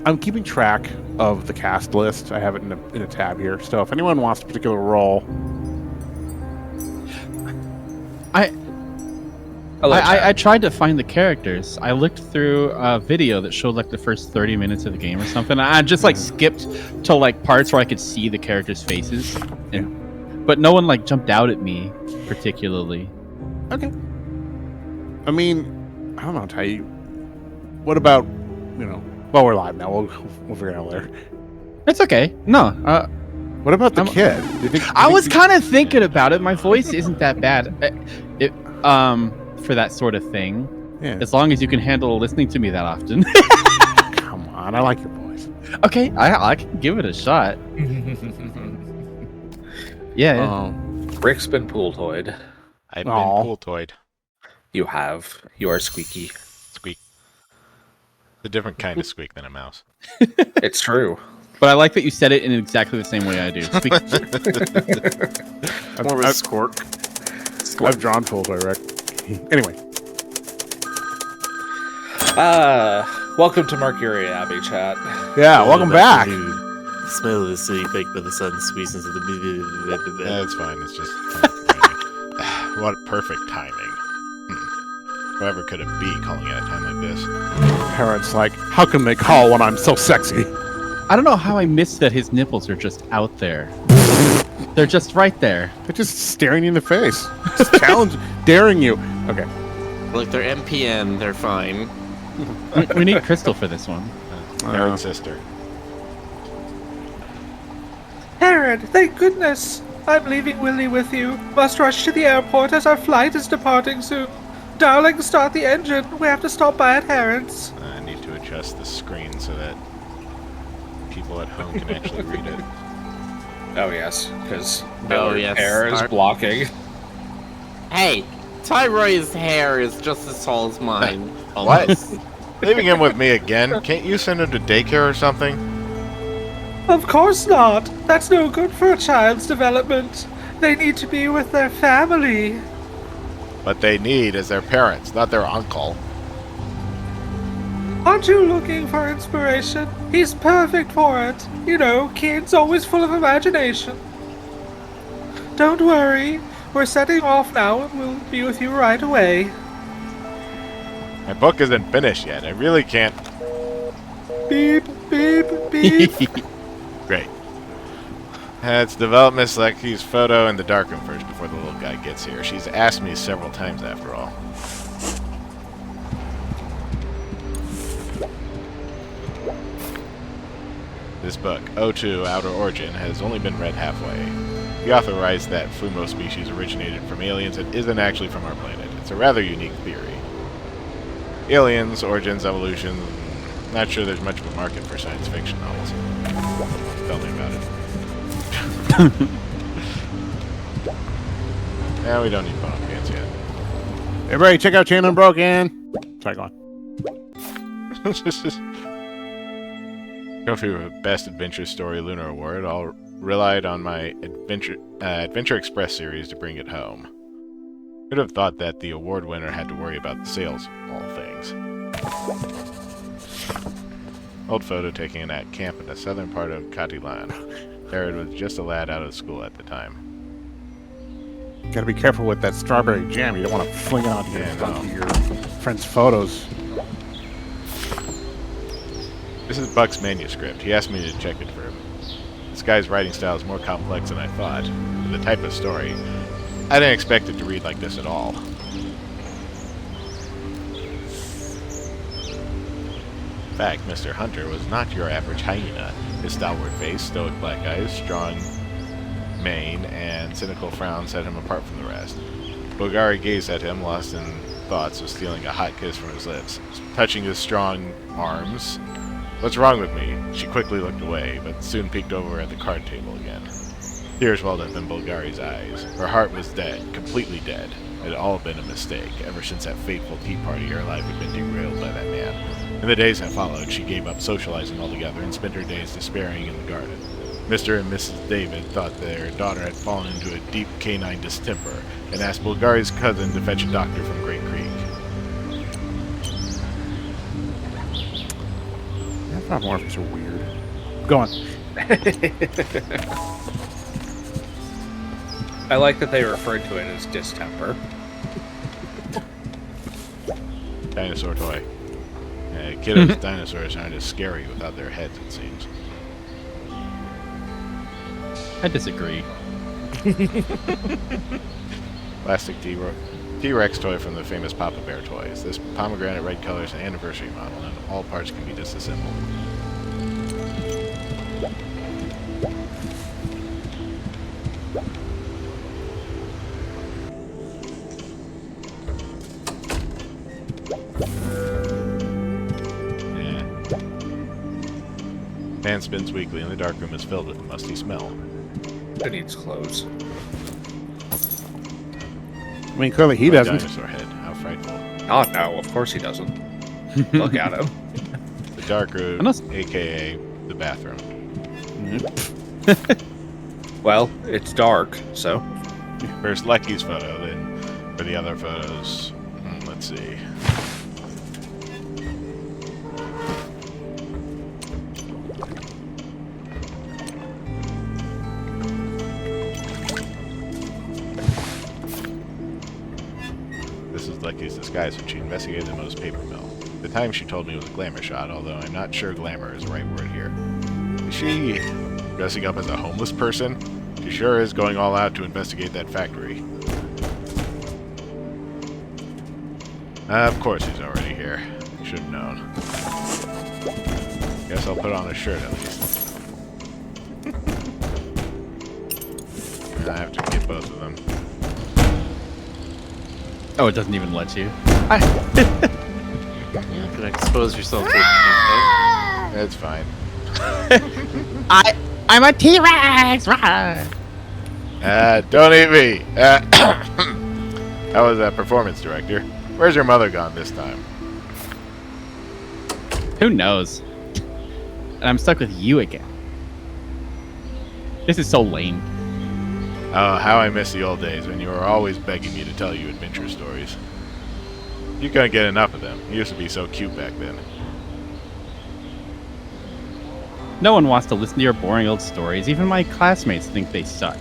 I'm keeping track of the cast list. I have it in a tab here. So if anyone wants a particular role, I tried to find the characters. I looked through a video that showed like the first 30 minutes of the game or something. I just like skipped to like parts where I could see the characters' faces, but no one like jumped out at me particularly. Okay. I mean, I don't know, Ty. What about, well, we're live now. We'll figure it out later. It's okay. No. What about the kid? I was kind of thinking about it. My voice isn't that bad. For that sort of thing. Yeah. As long as you can handle listening to me that often. Come on, I like your voice. Okay, I can give it a shot. Yeah. Rick's been pool-toyed. I've been pool-toyed. You have. You are squeaky. Squeak. It's a different kind of squeak than a mouse. It's true. But I like that you said it in exactly the same way I do. Squeak. More of a squirk. I've drawn pool-toy, Rick. Anyway. Welcome to Mercury Abbey, chat. Yeah, welcome back. Smell of the city baked by the sun squeezes into the... That's fine. It's just... What perfect timing. Whoever could it be calling at a time like this? Parents like, how can they call when I'm so sexy? I don't know how I missed that his nipples are just out there. They're just right there. They're just staring you in the face. Just daring you. Okay. Look, they're MPN. They're fine. We need Crystal for this one. Aaron's sister. Aaron, thank goodness. I'm leaving Willie with you. Must rush to the airport as our flight is departing soon. Darling, start the engine. We have to stop by at Harrod's. I need to adjust the screen so that people at home can actually read it. Oh, yes, because yes. hair is blocking. Hey, Tyroy's hair is just as tall as mine. What? Leaving him with me again? Can't you send him to daycare or something? Of course not. That's no good for a child's development. They need to be with their family. What they need is their parents, not their uncle. Aren't you looking for inspiration? He's perfect for it. You know, kids always full of imagination. Don't worry. We're setting off now and we'll be with you right away. My book isn't finished yet. I really can't... Beep, beep, beep. Great. Let's develop Miss Lecky's photo in the darkroom first before the little guy gets here. She's asked me several times after all. This book, O2 Outer Origin, has only been read halfway. The author writes that Fumo species originated from aliens and isn't actually from our planet. It's a rather unique theory. Aliens, origins, evolution... Not sure there's much of a market for science fiction novels. Tell me about it. Yeah, we don't need bottom pants yet. Everybody check out Chain Unbroken! Sorry, go on. Trophy for Best Adventure Story Lunar Award. All relied on my Adventure Express series to bring it home. Could have thought that the award winner had to worry about the sales of all things. Old photo taken at camp in the southern part of Katilan. Jared was just a lad out of school at the time. Gotta be careful with that strawberry jam. You don't want to fling it onto your friend's photos. This is Buck's manuscript. He asked me to check it for him. This guy's writing style is more complex than I thought. For the type of story, I didn't expect it to read like this at all. In fact, Mr. Hunter was not your average hyena. His stalwart face, stoic black eyes, strong mane, and cynical frown set him apart from the rest. Bulgari gazed at him, lost in thoughts of stealing a hot kiss from his lips. Touching his strong arms, "What's wrong with me?" She quickly looked away, but soon peeked over at the card table again. Tears welled up in Bulgari's eyes. Her heart was dead, completely dead. It had all been a mistake. Ever since that fateful tea party, her life had been derailed by that man. In the days that followed, she gave up socializing altogether and spent her days despairing in the garden. Mr. and Mrs. David thought their daughter had fallen into a deep canine distemper and asked Bulgari's cousin to fetch a doctor from Great Creek. Anthropomorphics are weird. Go on. I like that they referred to it as distemper. Dinosaur toy. Kiddos' dinosaurs aren't as scary without their heads, it seems. I disagree. Plastic T-Rex toy from the famous Papa Bear toys. This pomegranate red color is an anniversary model, and all parts can be disassembled. Fan spins weekly, and the dark room is filled with a musty smell. Who needs clothes? I mean, clearly he My doesn't. Dinosaur head. How frightful. Oh no, of course he doesn't. Look at him. The dark room, I know- a.k.a. the bathroom. Well, it's dark, so. First Lecky's photo, then for the other photos, let's see. This is Lecky's disguise when she investigated the Moe's paper mill. At the time she told me it was a glamour shot, although I'm not sure glamour is the right word here. Is she dressing up as a homeless person? She sure is going all out to investigate that factory. Of course he's already here. Should have known. Guess I'll put on a shirt at least. I have to get both of them. Oh, it doesn't even let you. You can expose yourself to it. That's fine. I'm a T-Rex! Rah! Don't eat me! How was that performance, director? Where's your mother gone this time? Who knows? And I'm stuck with you again. This is so lame. Oh, how I miss the old days when you were always begging me to tell you adventure stories. You couldn't get enough of them. You used to be so cute back then. No one wants to listen to your boring old stories. Even my classmates think they suck.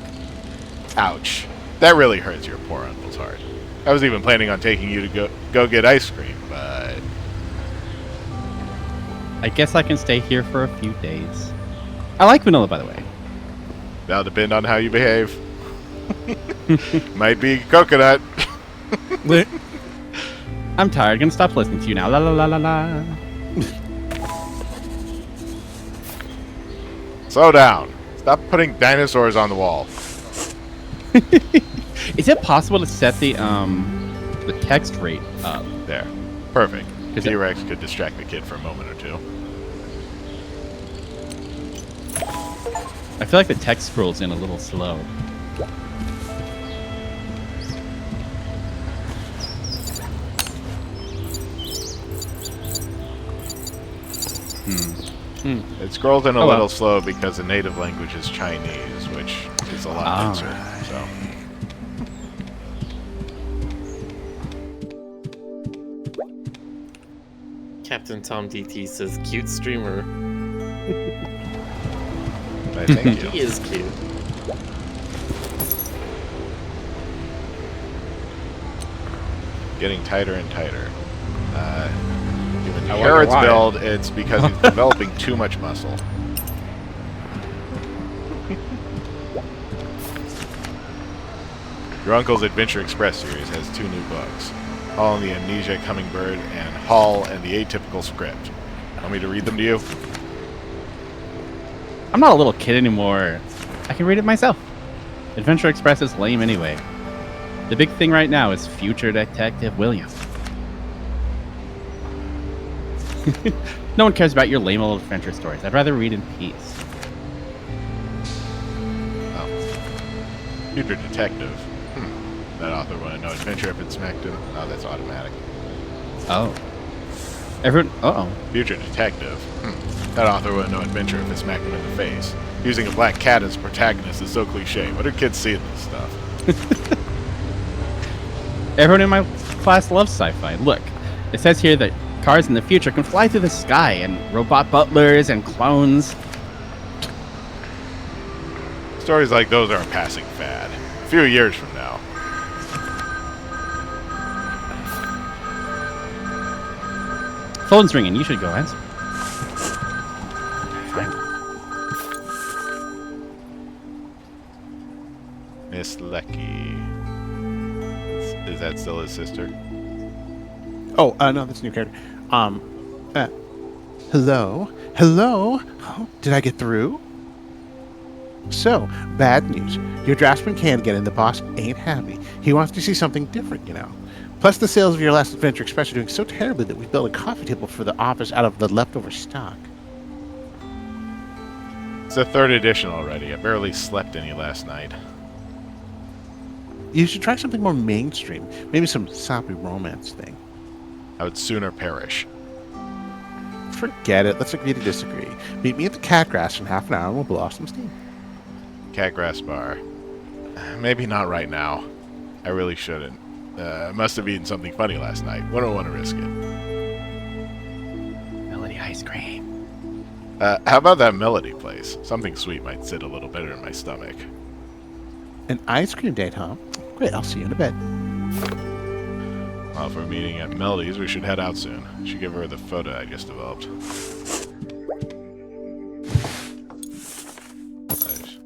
Ouch. That really hurts your poor uncle's heart. I was even planning on taking you to go get ice cream, but... I guess I can stay here for a few days. I like vanilla, by the way. That'll depend on how you behave. Might be coconut. I'm tired. Gonna stop listening to you now. La la la la la. Slow down. Stop putting dinosaurs on the wall. Is it possible to set the text rate up? There. Perfect. Is it- T-Rex could distract the kid for a moment or two. I feel like the text scrolls in a little slow. It scrolls in a Oh, well. little slow because the native language is Chinese, which is a lot denser. Alright. So. Captain Tom DT says, cute streamer. I thank He you. is cute. Getting tighter and tighter. Given I wonder Herod's why. build, it's because he's developing too much muscle. Your Uncle's Adventure Express series has 2 new books. Hall and the Amnesiac Hummingbird and Hall and the Atypical Script. Want me to read them to you? I'm not a little kid anymore. I can read it myself. Adventure Express is lame anyway. The big thing right now is future Detective William. No one cares about your lame old adventure stories. I'd rather read in peace. Future Detective. That author wanted no adventure if it smacked him. Oh, that's automatic. Oh. Everyone. Uh oh. Future Detective. That author wanted no adventure if it smacked him in the face. Using a black cat as protagonist is so cliche. What do kids see in this stuff? Everyone in my class loves sci-fi. Look, it says here that cars in the future can fly through the sky, and robot butlers and clones. Stories like those are a passing fad. A few years from now. Phone's ringing. You should go answer. Fine. Miss Lecky. Is that still his sister? Oh, no, that's a new character. Hello? Hello? Oh, did I get through? So, bad news. Your draftsman can't get in. The boss ain't happy. He wants to see something different, you know. Plus, the sales of your last Adventure Express are doing so terribly that we built a coffee table for the office out of the leftover stock. It's the 3rd edition already. I barely slept any last night. You should try something more mainstream. Maybe some soppy romance thing. I would sooner perish. Forget it. Let's agree to disagree. Meet me at the Catgrass in half an hour and we'll blow off some steam. Catgrass Bar. Maybe not right now. I really shouldn't. I must have eaten something funny last night. Wouldn't want to risk it. Melody ice cream. How about that Melody place? Something sweet might sit a little better in my stomach. An ice cream date, huh? Great, I'll see you in a bed. Well, if we're meeting at Melody's, we should head out soon. I should give her the photo I just developed. Nice.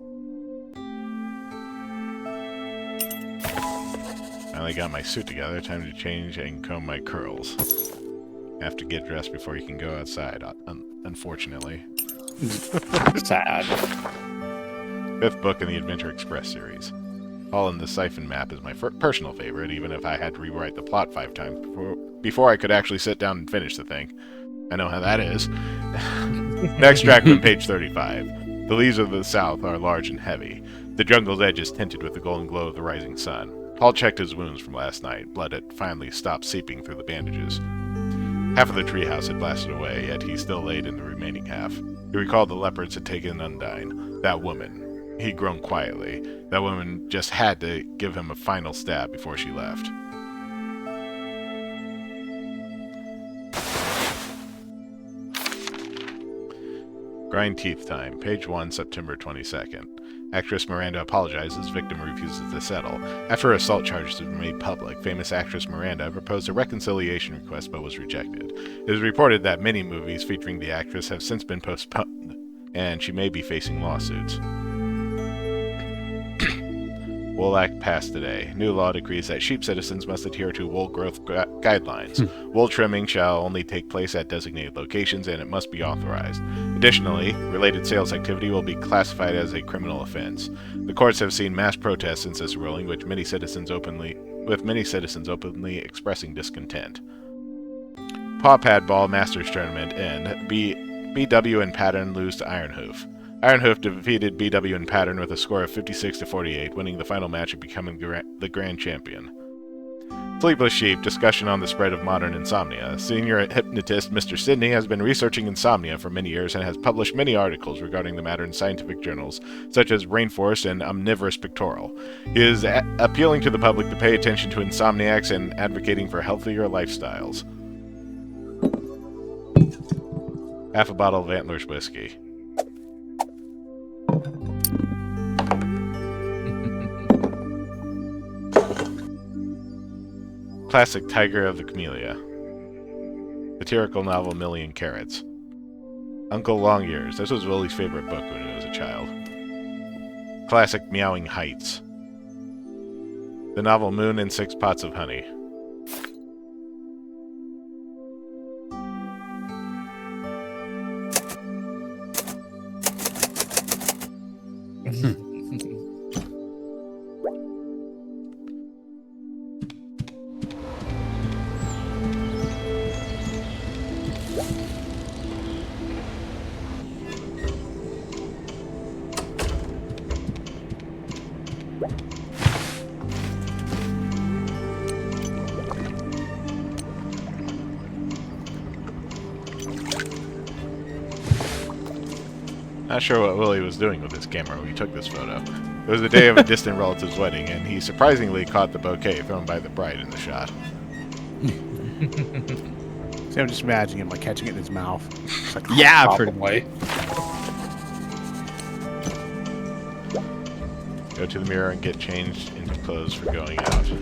Finally got my suit together. Time to change and comb my curls. Have to get dressed before you can go outside, unfortunately. Sad. 5th book in the Adventure Express series. All in the Siphon Map is my personal favorite, even if I had to rewrite the plot 5 times before I could actually sit down and finish the thing. I know how that is. Next track on page 35. The leaves of the south are large and heavy. The jungle's edge is tinted with the golden glow of the rising sun. Paul checked his wounds from last night. Blood had finally stopped seeping through the bandages. Half of the treehouse had blasted away, yet he still laid in the remaining half. He recalled the leopards had taken Undyne. That woman. He groaned quietly. That woman just had to give him a final stab before she left. Grind teeth time. Page 1, September 22nd. Actress Miranda apologizes. Victim refuses to settle. After her assault charges were made public, famous actress Miranda proposed a reconciliation request but was rejected. It is reported that many movies featuring the actress have since been postponed, and she may be facing lawsuits. Wool Act passed today. New law decrees that sheep citizens must adhere to wool growth guidelines. Wool trimming shall only take place at designated locations and it must be authorized. Additionally, related sales activity will be classified as a criminal offense. The courts have seen mass protests since this ruling, with many citizens openly expressing discontent. Paw Pad Ball Masters Tournament end. BW and Pattern lose to Ironhoof. Ironhoof defeated BW and Pattern with a score of 56-48, winning the final match and becoming the grand champion. Sleepless Sheep, discussion on the spread of modern insomnia. Senior hypnotist Mr. Sidney has been researching insomnia for many years and has published many articles regarding the matter in scientific journals, such as Rainforest and Omnivorous Pictorial. He is appealing to the public to pay attention to insomniacs and advocating for healthier lifestyles. Half a bottle of Antlers whiskey. Classic Tiger of the Camellia. Satirical novel Million Carrots. Uncle Long Ears. This was Willie's favorite book when he was a child. Classic Meowing Heights. The novel Moon and 6 Pots of Honey. Not sure what Willie was doing with his camera when he took this photo. It was the day of a distant relative's wedding, and he surprisingly caught the bouquet thrown by the bride in the shot. See, I'm just imagining him like catching it in his mouth. It's like, Yeah, Probably. Go to the mirror and get changed into clothes for going out.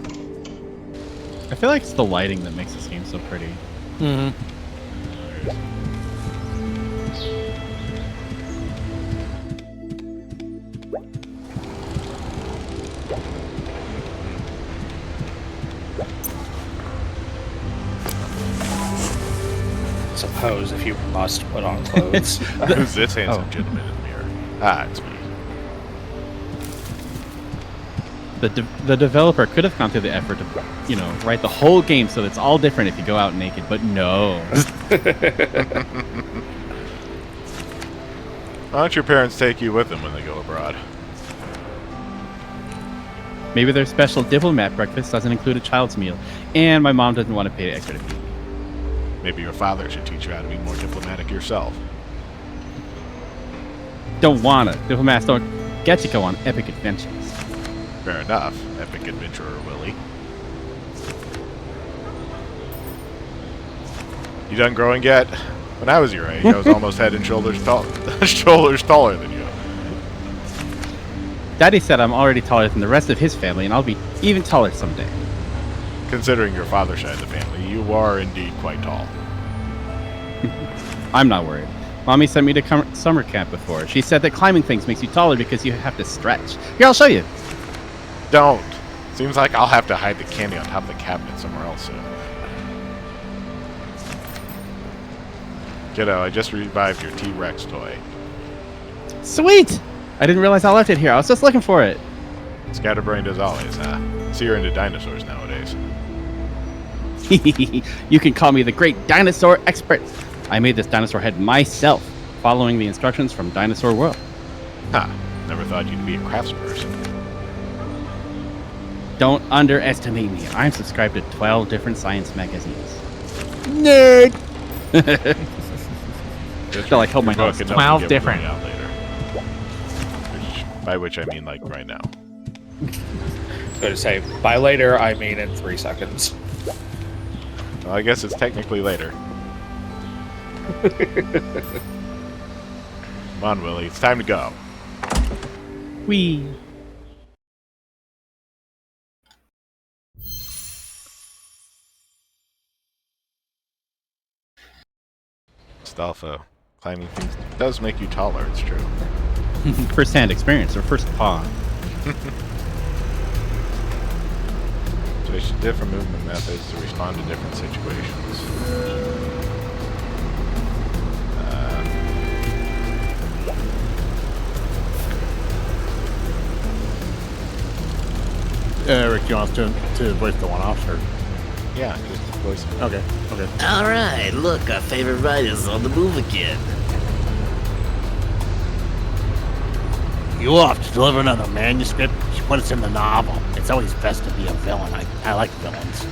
I feel like it's the lighting that makes this game so pretty. Suppose if you must put on clothes. Who's this handsome gentleman in the mirror? Ah, it's me. The developer could have gone through the effort to, write the whole game so that it's all different if you go out naked, but no. Why don't your parents take you with them when they go abroad? Maybe their special diplomat breakfast doesn't include a child's meal, and my mom doesn't want to pay extra to feed me. Maybe your father should teach you how to be more diplomatic yourself. Don't wanna. Diplomats don't get to go on epic adventures. Fair enough, epic adventurer Willie. You done growing yet? When I was your age, I was almost head and shoulders taller than you. Daddy said I'm already taller than the rest of his family, and I'll be even taller someday. Considering your father's side of the family, you are indeed quite tall. I'm not worried. Mommy sent me to summer camp before. She said that climbing things makes you taller because you have to stretch. Here, I'll show you. Don't. Seems like I'll have to hide the candy on top of the cabinet somewhere else soon. Kiddo, I just revived your T-Rex toy. Sweet! I didn't realize I left it here. I was just looking for it. Scatterbrained as always, huh? See, you're into dinosaurs nowadays. You can call me the great dinosaur expert. I made this dinosaur head myself, following the instructions from Dinosaur World. Huh. Never thought you'd be a craftsperson. Don't underestimate me. I'm subscribed to 12 different science magazines. Nerd! Just Feel like hold my your nose. book and 12 don't forget different. going out later. By which I mean like right now. Going to say, by later, I mean in 3 seconds. Well, I guess it's technically later. Come on, Willie. It's time to go. Whee! Stalfo. Climbing things does make you taller, it's true. First-hand experience, or first paw. Switch to different movement methods to respond to different situations. Rick, you want us to voice the one-off, or? Yeah, just voice. Okay. Alright, look, our favorite writer's on the move again. You off to deliver another manuscript? She put us in the novel. It's always best to be a villain. I like villains.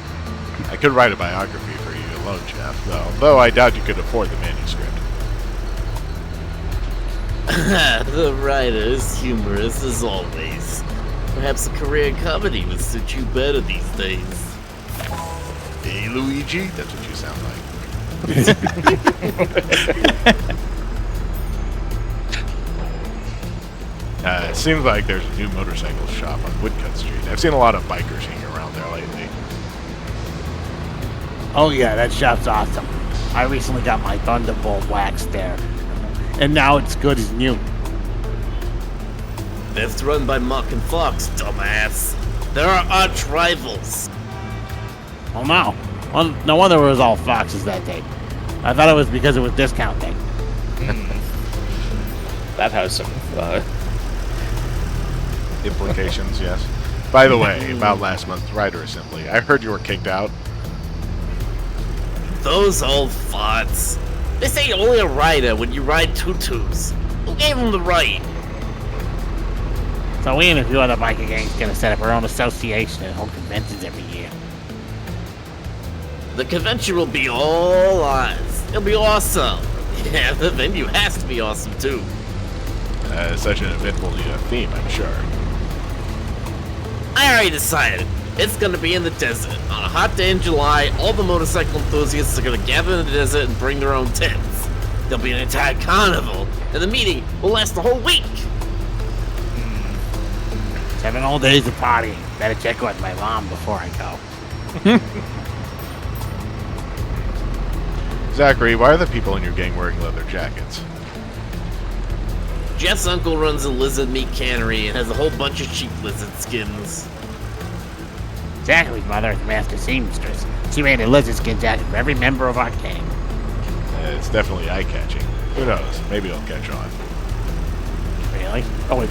I could write a biography for you alone, Jeff, though I doubt you could afford the manuscript. The writer is humorous as always. Perhaps a career in comedy would suit you better these days. Hey, Luigi? That's what you sound like. It seems like there's a new motorcycle shop on Woodcut Street. I've seen a lot of bikers hanging around there lately. Oh yeah, that shop's awesome. I recently got my Thunderbolt waxed there, and now it's good as new. That's run by Muck and Fox, dumbass. They're our arch rivals. Oh no. Well, no wonder it was all foxes that day. I thought it was because it was discount day. That has some Implications, yes. By the way, about last month's writer assembly, I heard you were kicked out. Those old farts. They say you're only a writer when you ride tutus. Who gave them the right? So we and a few other biker gangs gonna set up our own association and hold conventions every year. The convention will be all ours. It'll be awesome. Yeah, the venue has to be awesome too. Such an event will need a theme, I'm sure. I already decided. It's gonna be in the desert. On a hot day in July, all the motorcycle enthusiasts are gonna gather in the desert and bring their own tents. There'll be an entire carnival, and the meeting will last the whole week. 7 whole days of partying. Better check with my mom before I go. Zachary, why are the people in your gang wearing leather jackets? Jeff's uncle runs a lizard meat cannery and has a whole bunch of sheep lizard skins. Zachary's mother is a master seamstress. She made a lizard skin jacket for every member of our gang. It's definitely eye-catching. Who knows? Maybe it'll catch on. Really? Oh, wait,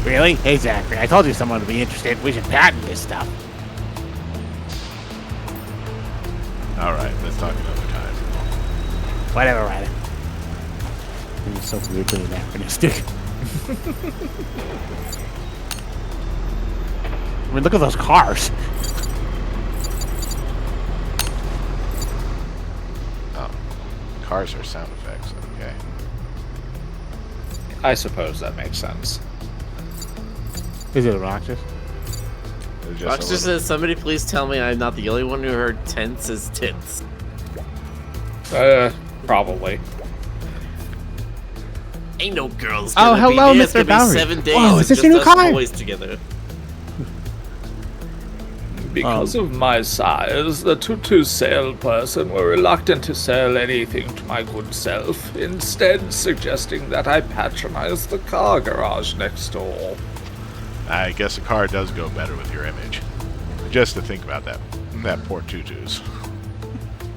really? Hey, Zachary, I told you someone would be interested. We should patent this stuff. All right, let's talk another time. Whatever, Ryder. You're so weirdly anachronistic. I mean, look at those cars. Oh, cars are sound effects. Okay. I suppose that makes sense. Is it obnoxious? Just a Roxter little- says, somebody please tell me I'm not the only one who heard tents as tits. Probably. Ain't no girls Oh, gonna hello, be there. It's Mr. gonna be Bowery. 7 days Whoa, of is this just your new us car? boys together. Because of my size, the tutu salesperson were reluctant to sell anything to my good self, instead suggesting that I patronize the car garage next door. I guess a car does go better with your image. Just to think about that poor tutus.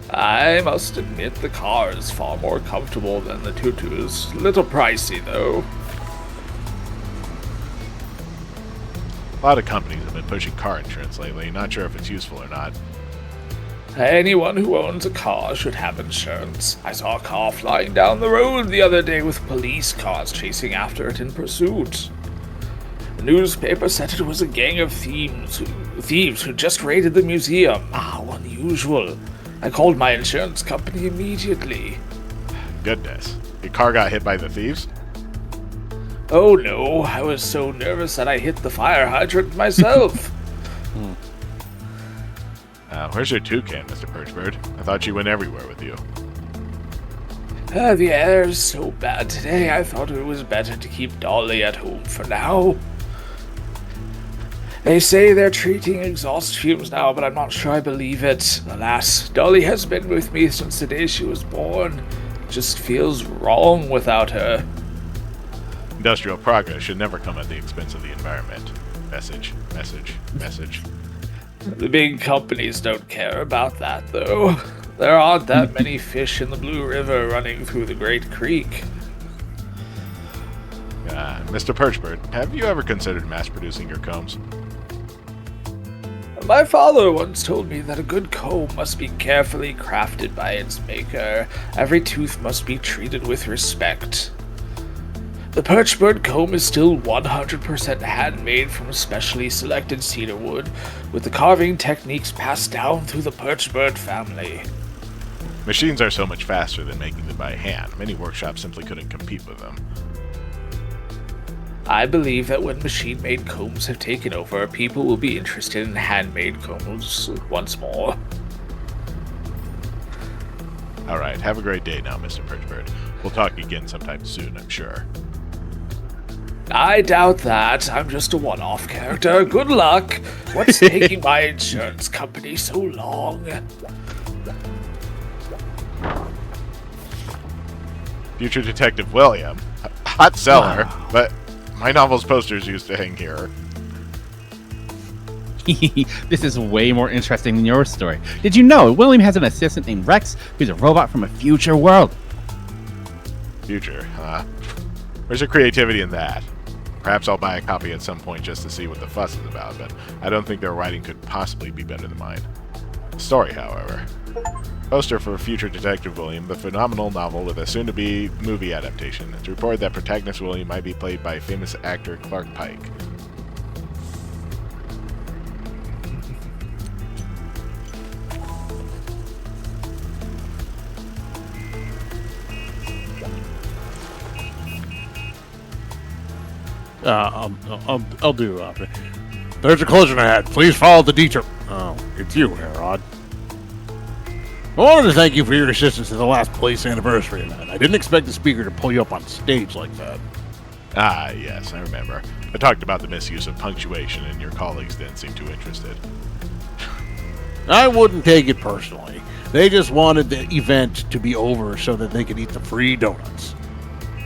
I must admit the car is far more comfortable than the tutus. Little pricey, though. A lot of companies have been pushing car insurance lately. Not sure if it's useful or not. Anyone who owns a car should have insurance. I saw a car flying down the road the other day with police cars chasing after it in pursuit. The newspaper said it was a gang of thieves who just raided the museum. How unusual. I called my insurance company immediately. Goodness. Your car got hit by the thieves? Oh no, I was so nervous that I hit the fire hydrant myself. Where's your toucan, Mr. Perchbird? I thought she went everywhere with you. The air is so bad today, I thought it was better to keep Dolly at home for now. They say they're treating exhaust fumes now, but I'm not sure I believe it. Alas, Dolly has been with me since the day she was born. It just feels wrong without her. Industrial progress should never come at the expense of the environment. Message, message, message. The big companies don't care about that, though. There aren't that many fish in the Blue River running through the Great Creek. Mr. Perchbird, have you ever considered mass-producing your combs? My father once told me that a good comb must be carefully crafted by its maker. Every tooth must be treated with respect. The Perchbird comb is still 100% handmade from specially selected cedar wood, with the carving techniques passed down through the Perchbird family. Machines are so much faster than making them by hand. Many workshops simply couldn't compete with them. I believe that when machine-made combs have taken over, people will be interested in handmade combs once more. Alright, have a great day now, Mr. Perchbird. We'll talk again sometime soon, I'm sure. I doubt that. I'm just a one-off character. Good luck. What's taking my insurance company so long? Future Detective William. Hot seller, but my novel's posters used to hang here. This is way more interesting than your story. Did you know William has an assistant named Rex, who's a robot from a future world? Future, huh? Where's your creativity in that? Perhaps I'll buy a copy at some point just to see what the fuss is about, but I don't think their writing could possibly be better than mine. Story, however. Poster for Future Detective William, the phenomenal novel with a soon-to-be movie adaptation. It's reported that protagonist William might be played by famous actor Clark Pike. I'll do. There's a collision ahead. Please follow the detour. Oh, it's you, Herod. I wanted to thank you for your assistance at the last police anniversary event. I didn't expect the speaker to pull you up on stage like that. Ah, yes, I remember. I talked about the misuse of punctuation, and your colleagues didn't seem too interested. I wouldn't take it personally. They just wanted the event to be over so that they could eat the free donuts.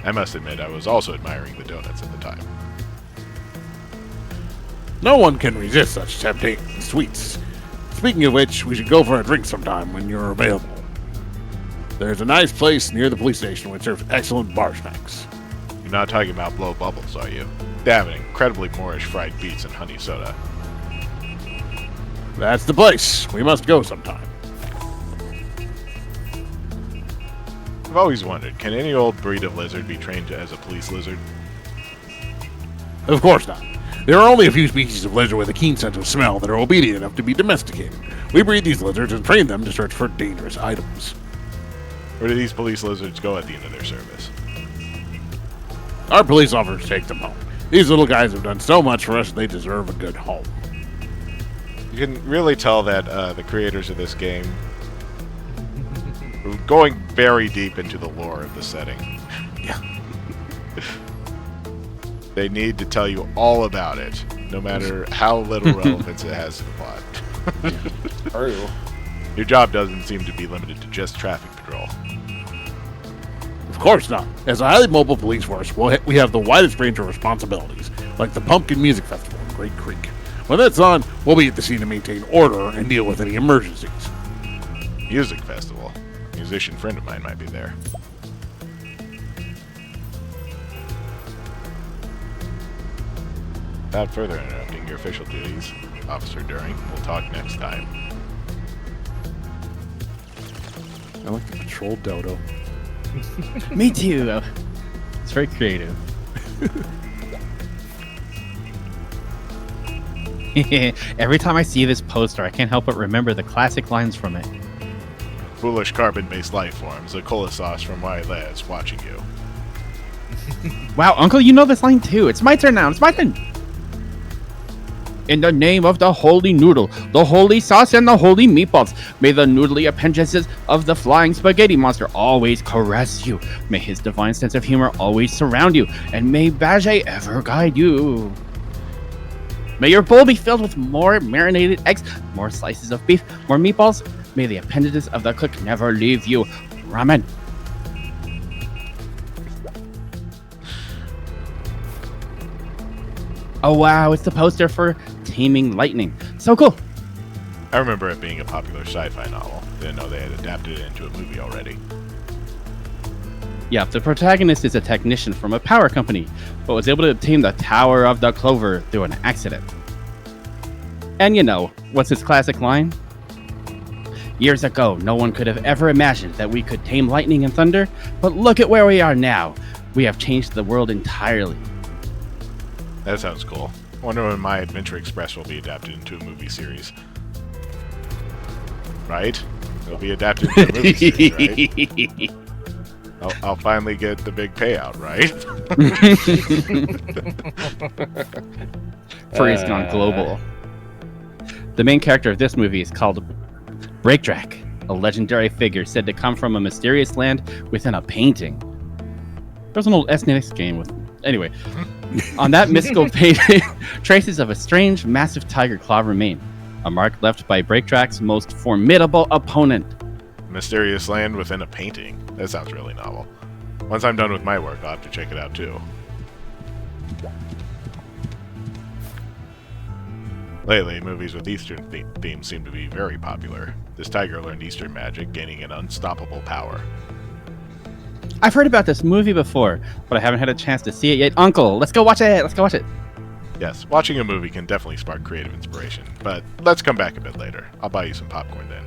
I must admit, I was also admiring the donuts at the time. No one can resist such tempting sweets. Speaking of which, we should go for a drink sometime when you're available. There's a nice place near the police station which serves excellent bar snacks. You're not talking about Blow Bubbles, are you? They have an incredibly Moorish fried beets and honey soda. That's the place. We must go sometime. I've always wondered, can any old breed of lizard be trained as a police lizard? Of course not. There are only a few species of lizard with a keen sense of smell that are obedient enough to be domesticated. We breed these lizards and train them to search for dangerous items. Where do these police lizards go at the end of their service? Our police officers take them home. These little guys have done so much for us, they deserve a good home. You can really tell that the creators of this game are going very deep into the lore of the setting. Yeah. They need to tell you all about it, no matter how little relevance it has to the plot. True. Your job doesn't seem to be limited to just traffic patrol. Of course not. As a highly mobile police force, we have the widest range of responsibilities, like the Pumpkin Music Festival in Great Creek. When that's on, we'll be at the scene to maintain order and deal with any emergencies. Music festival. A musician friend of mine might be there. Without further interrupting your official duties, Officer During, we'll talk next time. I like the patrol dodo. Me too. It's very creative. Every time I see this poster, I can't help but remember the classic lines from it. Foolish carbon-based life forms, a cola sauce from Wile is watching you. Wow, Uncle, you know this line too. It's my turn now. It's my turn. In the name of the holy noodle, the holy sauce, and the holy meatballs, may the noodly appendages of the flying spaghetti monster always caress you. May his divine sense of humor always surround you, and may Bajay ever guide you. May your bowl be filled with more marinated eggs, more slices of beef, more meatballs. May the appendages of the cook never leave you. Ramen. Oh wow, it's the poster for Taming Lightning. So cool. I remember it being a popular sci-fi novel. Didn't know they had adapted it into a movie already. Yeah, the protagonist is a technician from a power company, but was able to obtain the Tower of the Clover through an accident. And you know, what's his classic line? Years ago, no one could have ever imagined that we could tame lightning and thunder, but look at where we are now. We have changed the world entirely. That sounds cool. I wonder when My Adventure Express will be adapted into a movie series. Right? It'll be adapted into a movie series, right? I'll finally get the big payout, right? Furry's gone global. The main character of this movie is called Breakdrack, a legendary figure said to come from a mysterious land within a painting. There's an old SNES game with... Anyway, on that mystical painting, traces of a strange, massive tiger claw remain, a mark left by Breakdrack's most formidable opponent. Mysterious land within a painting. That sounds really novel. Once I'm done with my work, I'll have to check it out too. Lately, movies with Eastern themes seem to be very popular. This tiger learned Eastern magic, gaining an unstoppable power. I've heard about this movie before, but I haven't had a chance to see it yet. Uncle, let's go watch it! Let's go watch it! Yes, watching a movie can definitely spark creative inspiration, but let's come back a bit later. I'll buy you some popcorn then.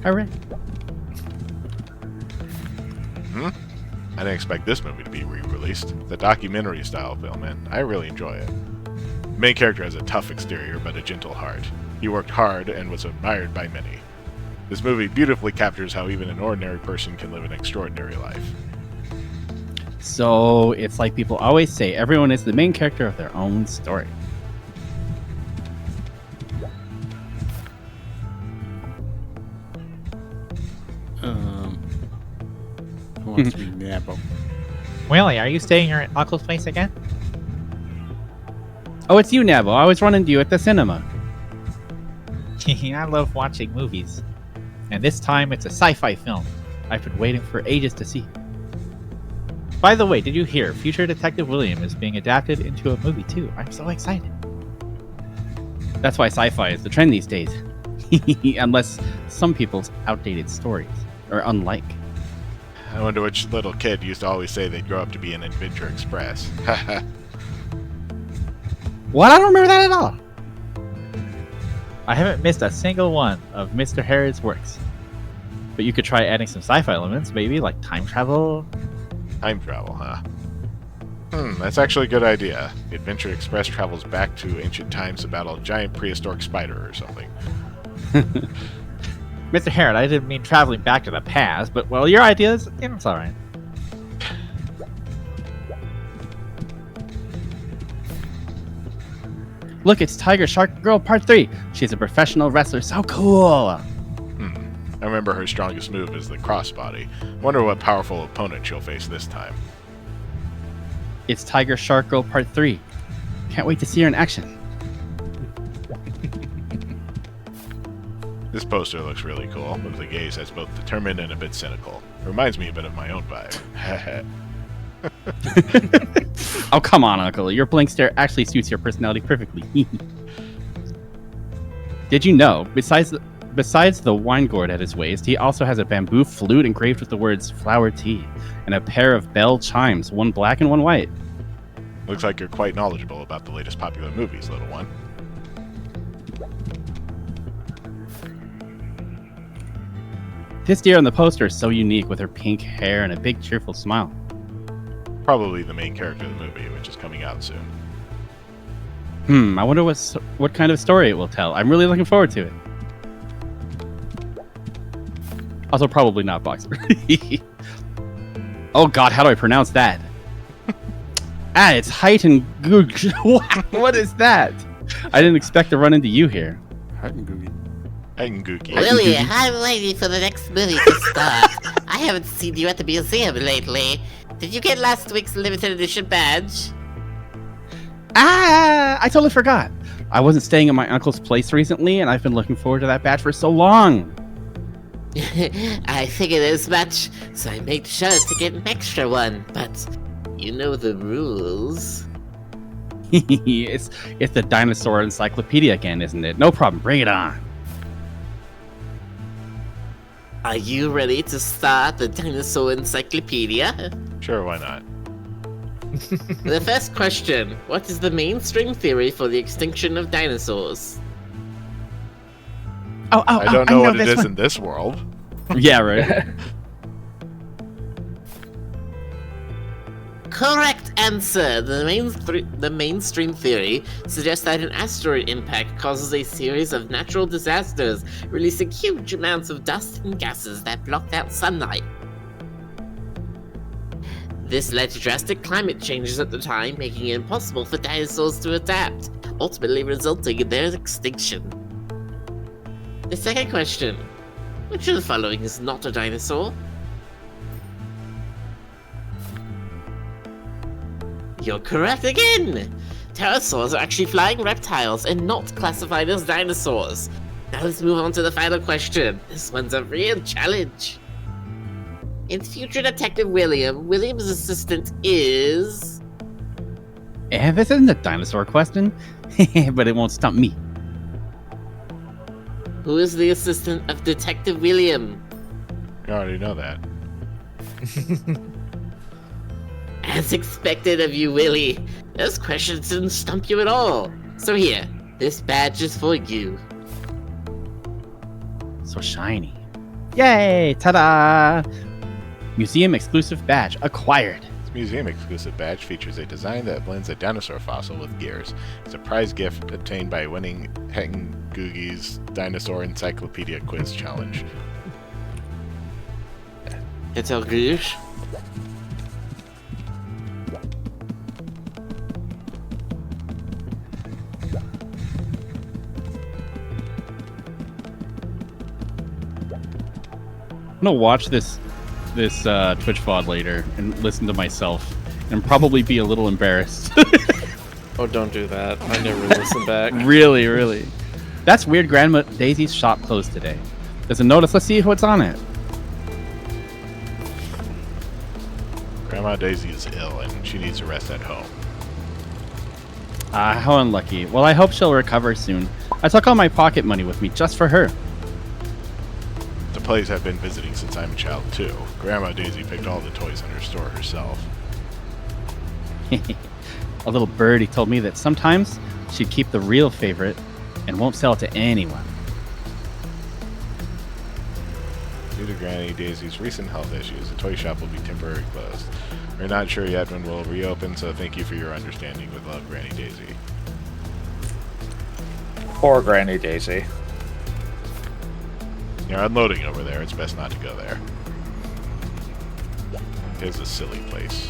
Alright. I didn't expect this movie to be re-released. The documentary-style film, and I really enjoy it. The main character has a tough exterior, but a gentle heart. He worked hard and was admired by many. This movie beautifully captures how even an ordinary person can live an extraordinary life. So, it's like people always say, everyone is the main character of their own story. wants to be Nabo. Willie, are you staying at your uncle's place again? Oh, it's you, Nabo. I was running into you at the cinema. I love watching movies. And this time it's a sci-fi film I've been waiting for ages to see. By the way, did you hear Future Detective William is being adapted into a movie too? I'm so excited. That's why sci-fi is the trend these days. Unless some people's outdated stories are unlike. I wonder which little kid used to always say they'd grow up to be an Adventure Express. What? I don't remember that at all. I haven't missed a single one of Mr. Harrod's works. But you could try adding some sci-fi elements, maybe like time travel. Time travel, huh? That's actually a good idea. The Adventure Express travels back to ancient times to battle a giant prehistoric spider or something. Mr. Harrod, I didn't mean traveling back to the past, but well, your ideas, it's alright. Look, it's Tiger Shark Girl Part 3. She's a professional wrestler. So cool. I remember her strongest move is the crossbody. Wonder what powerful opponent she'll face this time. It's Tiger Shark Girl Part 3. Can't wait to see her in action. This poster looks really cool, with a gaze that's both determined and a bit cynical. Reminds me a bit of my own vibe. Oh, come on, Uncle. Your blank stare actually suits your personality perfectly. Did you know, besides the wine gourd at his waist, he also has a bamboo flute engraved with the words flower tea and a pair of bell chimes, one black and one white. Looks like you're quite knowledgeable about the latest popular movies, little one. This deer on the poster is so unique with her pink hair and a big cheerful smile. Probably the main character of the movie, which is coming out soon. I wonder what kind of story it will tell. I'm really looking forward to it. Also, probably not Boxer. Oh god, how do I pronounce that? It's Heighten Goog. What is that? I didn't expect to run into you here. Googie. Willie, I'm waiting for the next movie to start. I haven't seen you at the museum lately. Did you get last week's limited edition badge? I totally forgot. I wasn't staying at my uncle's place recently, and I've been looking forward to that badge for so long. I figured as much, so I made sure to get an extra one, but you know the rules. It's the dinosaur encyclopedia again, isn't it? No problem, bring it on. Are you ready to start the dinosaur encyclopedia? Sure, why not? The first question, what is the mainstream theory for the extinction of dinosaurs? I don't know what it is one. in this world. Yeah, right. Correct answer! The mainstream theory suggests that an asteroid impact causes a series of natural disasters, releasing huge amounts of dust and gases that blocked out sunlight. This led to drastic climate changes at the time, making it impossible for dinosaurs to adapt, ultimately resulting in their extinction. The second question, which of the following is not a dinosaur? You're correct again! Pterosaurs are actually flying reptiles and not classified as dinosaurs. Now let's move on to the final question. This one's a real challenge. In Future Detective William, William's assistant is... This isn't a dinosaur question, but it won't stump me. Who is the assistant of Detective William? You already know that. As expected of you, Willie. Those questions didn't stump you at all. So here, this badge is for you. So shiny. Yay! Ta-da! Museum exclusive badge acquired. This museum exclusive badge features a design that blends a dinosaur fossil with gears. It's a prize gift obtained by winning Heng Googie's Dinosaur Encyclopedia Quiz Challenge. It's all goosh. I'm gonna watch this this Twitch VOD later and listen to myself and probably be a little embarrassed. Oh, don't do that. I never listen back. Really, really. That's weird. Grandma Daisy's shop closed today. There's a notice. Let's see what's on it. Grandma Daisy is ill and she needs to rest at home. Ah, how unlucky. Well, I hope she'll recover soon. I took all my pocket money with me just for her. The place I've been visiting since I'm a child, too. Grandma Daisy picked all the toys in her store herself. A little birdie told me that sometimes she'd keep the real favorite and won't sell it to anyone. Due to Granny Daisy's recent health issues, the toy shop will be temporarily closed. We're not sure yet when we'll reopen, so thank you for your understanding. With love, Granny Daisy. Poor Granny Daisy. You're unloading over there. It's best not to go there. It's a silly place.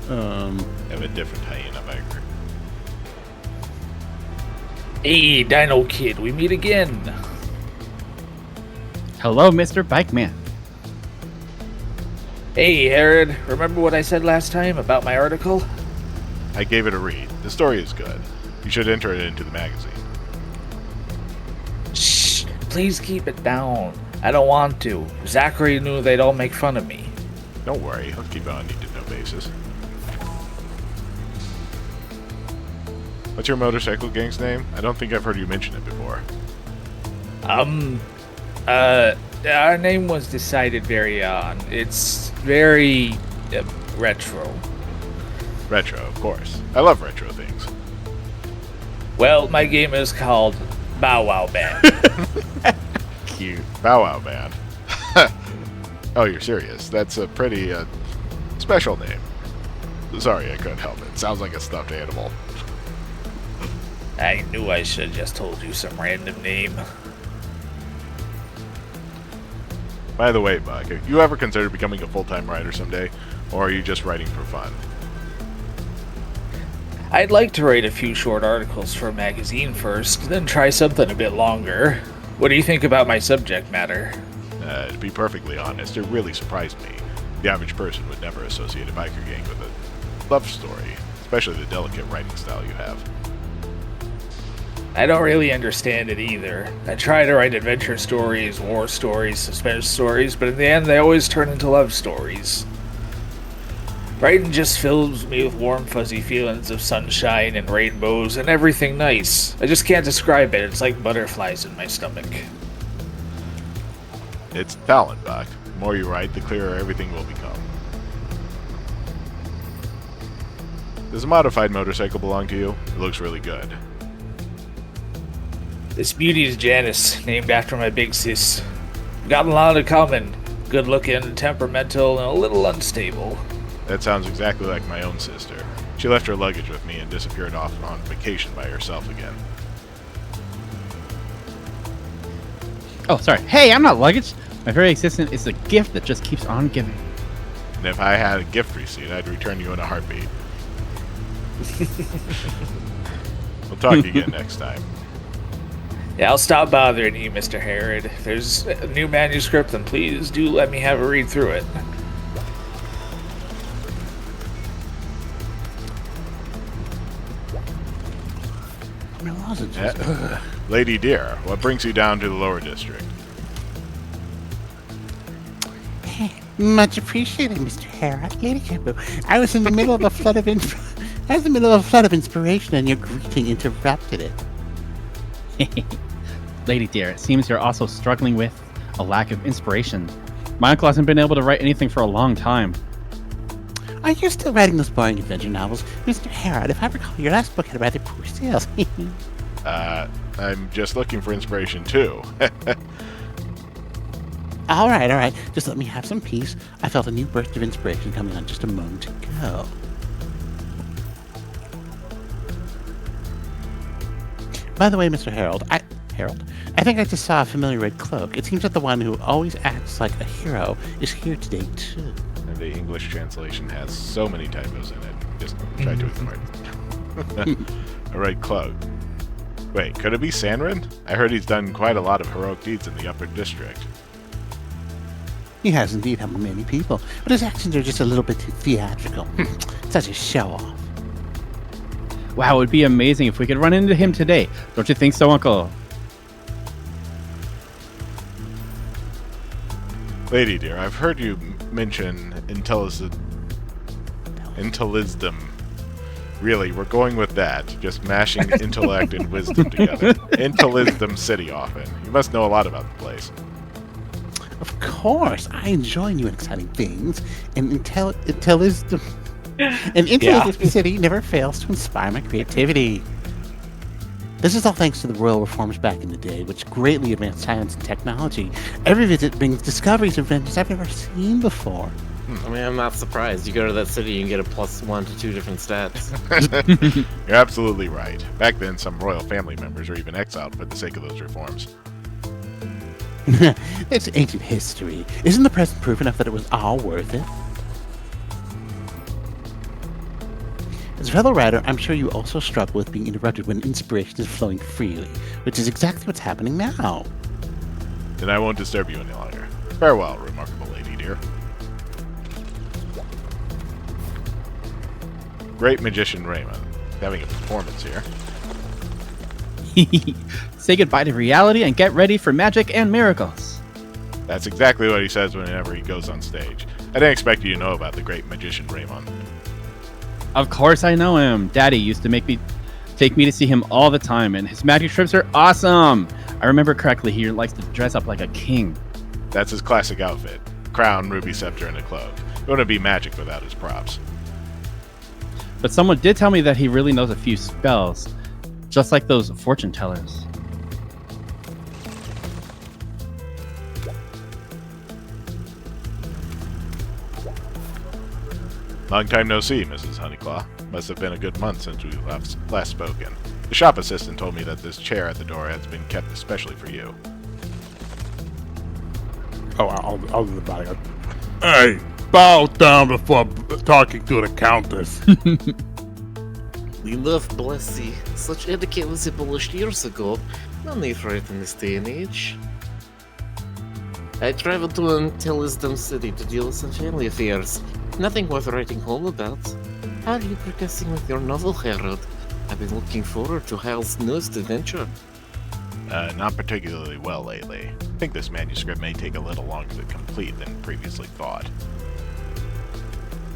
I have a different hyena biker. Hey, Dino Kid, we meet again. Hello, Mr. Bikeman. Hey, Herod, remember what I said last time about my article? I gave it a read. The story is good. You should enter it into the magazine. Shh, please keep it down. I don't want to. Zachary knew they'd all make fun of me. Don't worry, I'll keep it on a need-to-know basis. What's your motorcycle gang's name? I don't think I've heard you mention it before. Our name was decided very on. It's very retro. Retro, of course. I love retro things. Well, my game is called Bow Wow Band. Cute. Bow Wow Band. Oh, you're serious? That's a pretty, special name. Sorry, I couldn't help it. Sounds like a stuffed animal. I knew I should have just told you some random name. By the way, Buck, have you ever considered becoming a full-time writer someday? Or are you just writing for fun? I'd like to write a few short articles for a magazine first, then try something a bit longer. What do you think about my subject matter? To be perfectly honest, it really surprised me. The average person would never associate a biker gang with a love story, especially the delicate writing style you have. I don't really understand it either. I try to write adventure stories, war stories, suspense stories, but in the end they always turn into love stories. Writing just fills me with warm, fuzzy feelings of sunshine and rainbows and everything nice. I just can't describe it. It's like butterflies in my stomach. It's talent, Buck. The more you write, the clearer everything will become. Does a modified motorcycle belong to you? It looks really good. This beauty is Janice, named after my big sis. We've got a lot in common. Good looking, temperamental, and a little unstable. That sounds exactly like my own sister. She left her luggage with me and disappeared off on vacation by herself again. Oh, sorry. Hey, I'm not luggage. My very existence is a gift that just keeps on giving. And if I had a gift receipt, I'd return you in a heartbeat. We'll talk again next time. Yeah, I'll stop bothering you, Mr. Herod. If there's a new manuscript, then please do let me have a read through it. Lady dear, what brings you down to the lower district? Much appreciated, Mr. Herod. Lady Shampoo, I was in the middle of a flood of inspiration, and your greeting interrupted it. Lady dear, it seems you're also struggling with a lack of inspiration. My uncle hasn't been able to write anything for a long time. Are you still writing those boring adventure novels? Mr. Herod, if I recall, your last book had rather poor sales. I'm just looking for inspiration too. All right. Just let me have some peace. I felt a new burst of inspiration coming on just a moment ago. By the way, Mr. Harold, Harold, I think I just saw a familiar red cloak. It seems that the one who always acts like a hero is here today, too. And the English translation has so many typos in it. Just try to ignore it. A red cloak. Wait, could it be Sanrin? I heard he's done quite a lot of heroic deeds in the Upper District. He has indeed helped many people, but his actions are just a little bit too theatrical. Such a show-off. Wow, it would be amazing if we could run into him today. Don't you think so, Uncle? Lady dear, I've heard you mention intellisdom. Really, we're going with that. Just mashing intellect and wisdom together. Intellisdom City often. You must know a lot about the place. Of course, I enjoy new and exciting things, and Intellisdom City never fails to inspire my creativity. This is all thanks to the royal reforms back in the day, which greatly advanced science and technology. Every visit brings discoveries and inventions I've never seen before. I mean, I'm not surprised. You go to that city, you can get a +1 to 2 different stats. You're absolutely right. Back then, some royal family members were even exiled for the sake of those reforms. It's ancient history. Isn't the present proof enough that it was all worth it? As a fellow writer, I'm sure you also struggle with being interrupted when inspiration is flowing freely, which is exactly what's happening now. Then I won't disturb you any longer. Farewell, remarkable lady dear. Great magician Raymond. Having a performance here. Say goodbye to reality and get ready for magic and miracles. That's exactly what he says whenever he goes on stage. I didn't expect you to know about the great magician Raymond. Of course I know him. Daddy used to take me to see him all the time, and his magic trips are awesome. I remember correctly, he likes to dress up like a king. That's his classic outfit. Crown, ruby scepter, and a cloak. It wouldn't be magic without his props. But someone did tell me that he really knows a few spells, just like those fortune tellers. Long time no see, Mrs. Honeyclaw. Must have been a good month since we last spoken. The shop assistant told me that this chair at the door has been kept especially for you. Oh, I'll do the bodyguard. Hey, bow down before talking to the countess. We love Blessy. Such etiquette was abolished years ago. No need for it in this day and age. I traveled to Intellisdom City to deal with some family affairs. Nothing worth writing home about. How are you progressing with your novel, Harold? I've been looking forward to Hal's newest adventure. Not particularly well lately. I think this manuscript may take a little longer to complete than previously thought.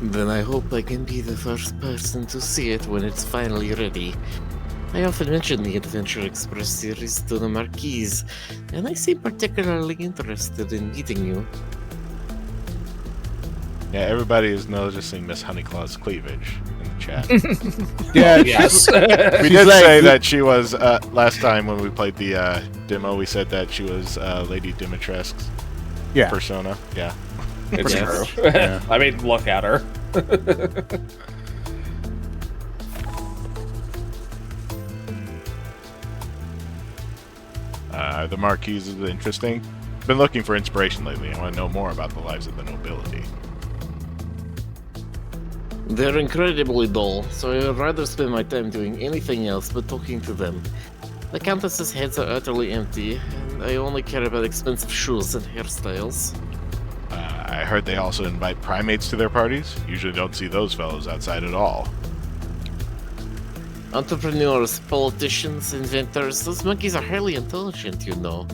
Then I hope I can be the first person to see it when it's finally ready. I often mention the Adventure Express series to the Marquise, and I seem particularly interested in meeting you. Yeah, everybody is noticing Miss Honeyclaw's cleavage in the chat. Yeah, Yes. We did say that she was, last time when we played the demo, we said that she was Lady Dimitrescu's yeah. persona. Yeah. It's Yes. true. Yeah. I mean, look at her. The Marquise is interesting. Been looking for inspiration lately. I want to know more about the lives of the nobility. They're incredibly dull, so I would rather spend my time doing anything else but talking to them. The Countess's heads are utterly empty, and I only care about expensive shoes and hairstyles. I heard they also invite primates to their parties. Usually don't see those fellows outside at all. Entrepreneurs, politicians, inventors, those monkeys are highly intelligent, you know.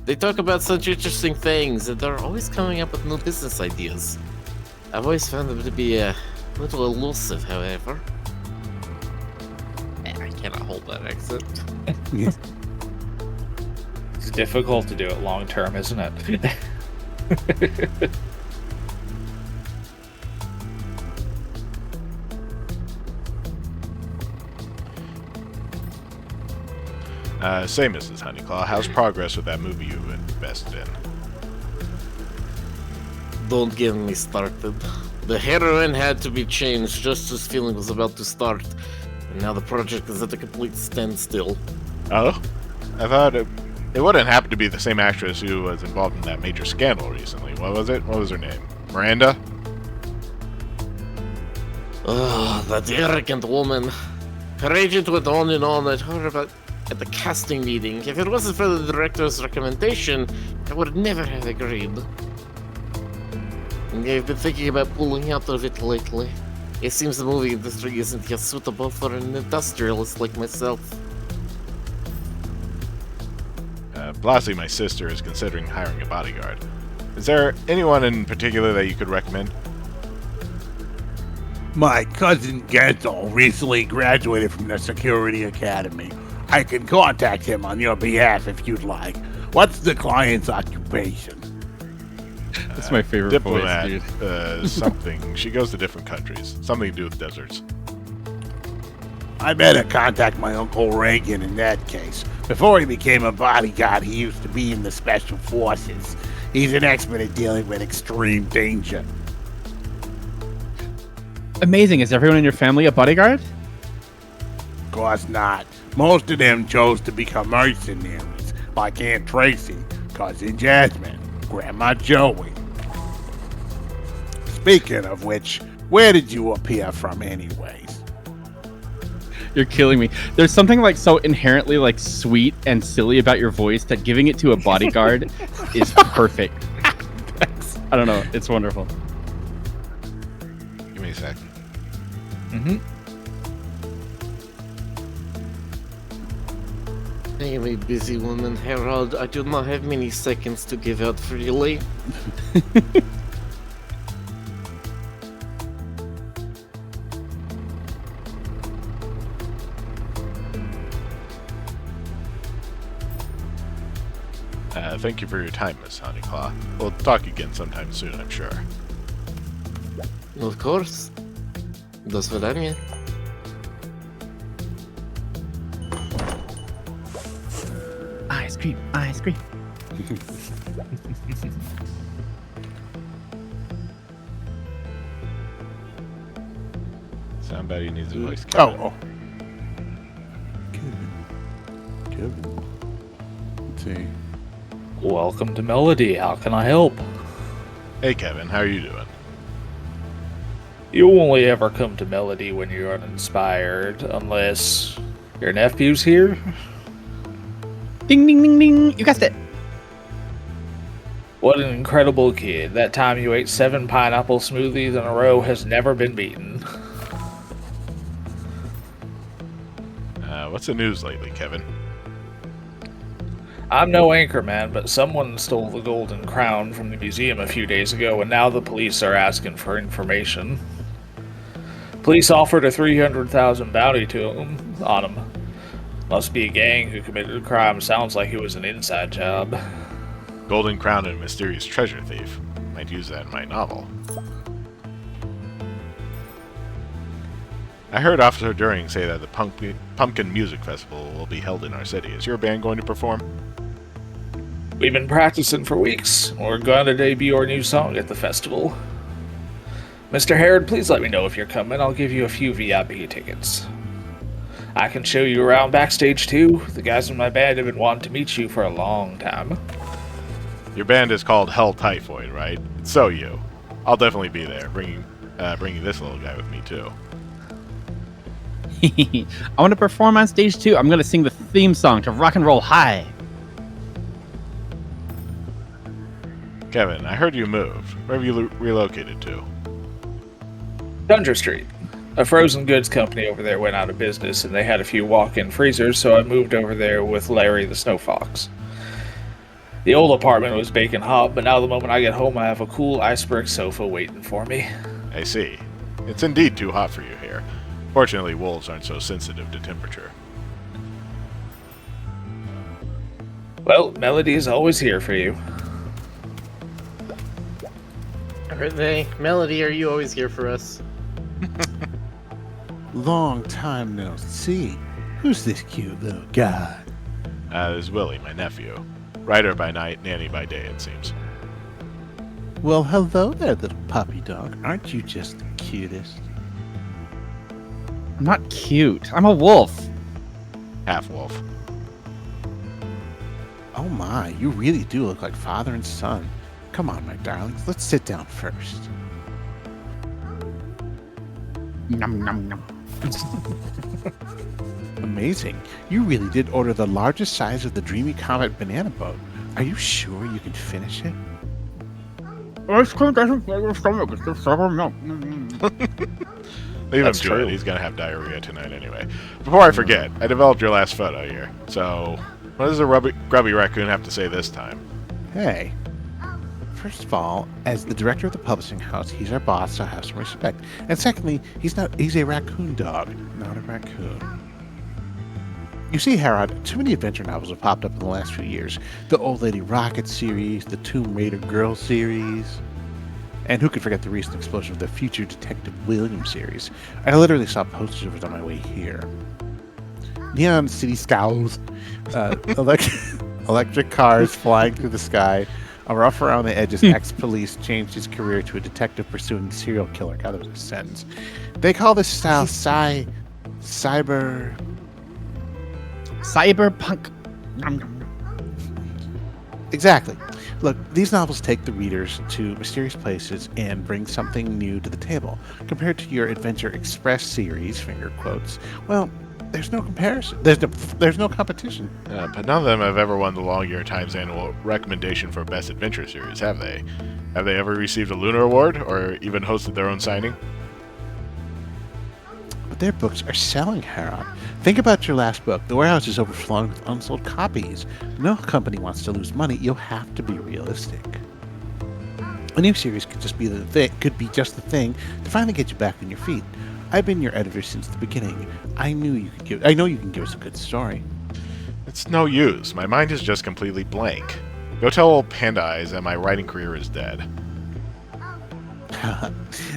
They talk about such interesting things, and they're always coming up with new business ideas. I've always found them to be a little elusive, however. I cannot hold that accent. It's difficult to do it long term, isn't it? Say, Mrs. Honeyclaw, how's progress with that movie you invested in? Don't get me started. The heroine had to be changed just as filming was about to start, and now the project is at a complete standstill. Oh? I thought It wouldn't happen to be the same actress who was involved in that major scandal recently. What was it? What was her name? Miranda? Oh, that arrogant woman. Her agent went on and on at her about at the casting meeting. If it wasn't for the director's recommendation, I would never have agreed. I've been thinking about pulling out of it lately. It seems the movie industry isn't yet suitable for an industrialist like myself. Blasi, my sister, is considering hiring a bodyguard. Is there anyone in particular that you could recommend? My cousin Gensel recently graduated from the Security Academy. I can contact him on your behalf if you'd like. What's the client's occupation? That's my favorite Diplomat, voice, dude. something. She goes to different countries. Something to do with deserts. I better contact my Uncle Reagan in that case. Before he became a bodyguard, he used to be in the Special Forces. He's an expert at dealing with extreme danger. Amazing. Is everyone in your family a bodyguard? Of course not. Most of them chose to become mercenaries, like Aunt Tracy, Cousin Jasmine, Grandma Joey. Speaking of which, where did you appear from anyways? You're killing me. There's something like so inherently like sweet and silly about your voice that giving it to a bodyguard is perfect. I don't know. It's wonderful. Give me a sec. I am a busy woman, Harold. I do not have many seconds to give out freely. Thank you for your time, Miss Honeyclaw. We'll talk again sometime soon, I'm sure. Of course. До свидания. Ice cream, ice cream. Somebody needs a voice. Oh. Kevin. Let's see. Welcome to Melody. How can I help? Hey, Kevin. How are you doing? You only ever come to Melody when you're uninspired, unless your nephew's here. Ding, ding, ding, ding. You got it. What an incredible kid. That time you ate 7 pineapple smoothies in a row has never been beaten. What's the news lately, Kevin? I'm no anchorman, but someone stole the golden crown from the museum a few days ago, and now the police are asking for information. Police offered a $300,000 bounty on him. Must be a gang who committed a crime. Sounds like it was an inside job. Golden Crown and a mysterious treasure thief. Might use that in my novel. I heard Officer During say that the Pumpkin Music Festival will be held in our city. Is your band going to perform? We've been practicing for weeks. We're going to debut our new song at the festival. Mr. Harrod, please let me know if you're coming. I'll give you a few VIP tickets. I can show you around backstage too. The guys in my band have been wanting to meet you for a long time. Your band is called Hell Typhoid, right? So you. I'll definitely be there, bringing this little guy with me too. I want to perform on stage too. I'm going to sing the theme song to Rock and Roll High. Kevin, I heard you moved. Where have you relocated to? Tundra Street. A frozen goods company over there went out of business, and they had a few walk-in freezers, so I moved over there with Larry the Snow Fox. The old apartment was baking hot, but now the moment I get home, I have a cool iceberg sofa waiting for me. I see. It's indeed too hot for you here. Fortunately, wolves aren't so sensitive to temperature. Well, Melody is always here for you. Are they? Melody, are you always here for us? Long time no see. Who's this cute little guy? This is Willie, my nephew. Rider by night, nanny by day, it seems. Well, hello there, little puppy dog. Aren't you just the cutest? I'm not cute. I'm a wolf. Half wolf. Oh my, you really do look like father and son. Come on, my darlings, let's sit down first. Nom, nom, nom. Amazing. You really did order the largest size of the Dreamy Comet banana boat. Are you sure you can finish it? Ice cream doesn't fill your stomach. It's just sour milk. Leave him That's to true. it. He's gonna have diarrhea tonight anyway. Before I forget, I developed your last photo here. So, what does the grubby raccoon have to say this time? Hey. First of all, as the director of the publishing house, he's our boss, so have some respect. And secondly, he's a raccoon dog, not a raccoon. You see, Herod, too many adventure novels have popped up in the last few years. The Old Lady Rocket series, the Tomb Raider Girl series, and who could forget the recent explosion of the Future Detective William series. I literally saw posters of it on my way here. Neon city scowls, electric cars flying through the sky, a rough around the edges ex-police changed his career to a detective pursuing serial killer. God, that was a sentence. They call this style cyberpunk. Nom, nom, nom. Exactly. Look, these novels take the readers to mysterious places and bring something new to the table. Compared to your Adventure Express series, finger quotes, well, there's no comparison. There's no competition. But none of them have ever won the Long Year Times annual recommendation for Best Adventure Series, have they? Have they ever received a Lunar Award or even hosted their own signing? But their books are selling, Harold. Think about your last book. The warehouse is overflowing with unsold copies. No company wants to lose money. You'll have to be realistic. A new series could just be just the thing to finally get you back on your feet. I've been your editor since the beginning. I know you can give us a good story. It's no use. My mind is just completely blank. Go tell old Panda Eyes that my writing career is dead.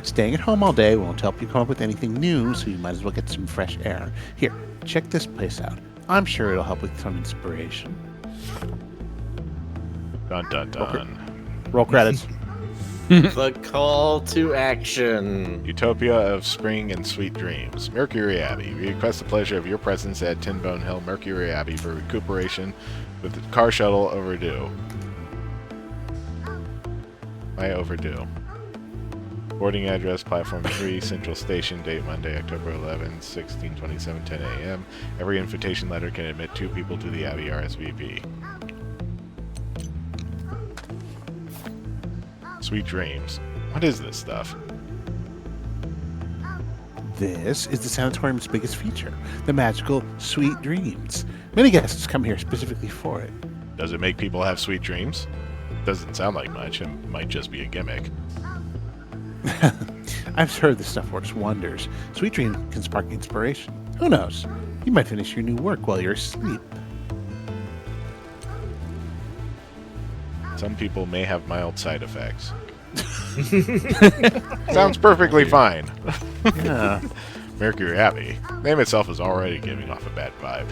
Staying at home all day won't help you come up with anything new, so you might as well get some fresh air. Here, check this place out. I'm sure it'll help with some inspiration. Dun dun dun. Roll credits. The call to action. Utopia of Spring and Sweet Dreams. Mercury Abbey. We request the pleasure of your presence at Tinbone Hill, Mercury Abbey for recuperation with the car shuttle overdue. Why overdue? Boarding address, platform 3, Central Station, date Monday, October 11, 1627, 10 a.m. Every invitation letter can admit 2 people to the Abbey RSVP. Sweet Dreams. What is this stuff? This is the sanatorium's biggest feature, the magical Sweet Dreams. Many guests come here specifically for it. Does it make people have sweet dreams? Doesn't sound like much. It might just be a gimmick. I've heard this stuff works wonders. Sweet dreams can spark inspiration. Who knows? You might finish your new work while you're asleep. Some people may have mild side effects. Sounds perfectly fine. Yeah. Mercury Abbey. Name itself is already giving off a bad vibe.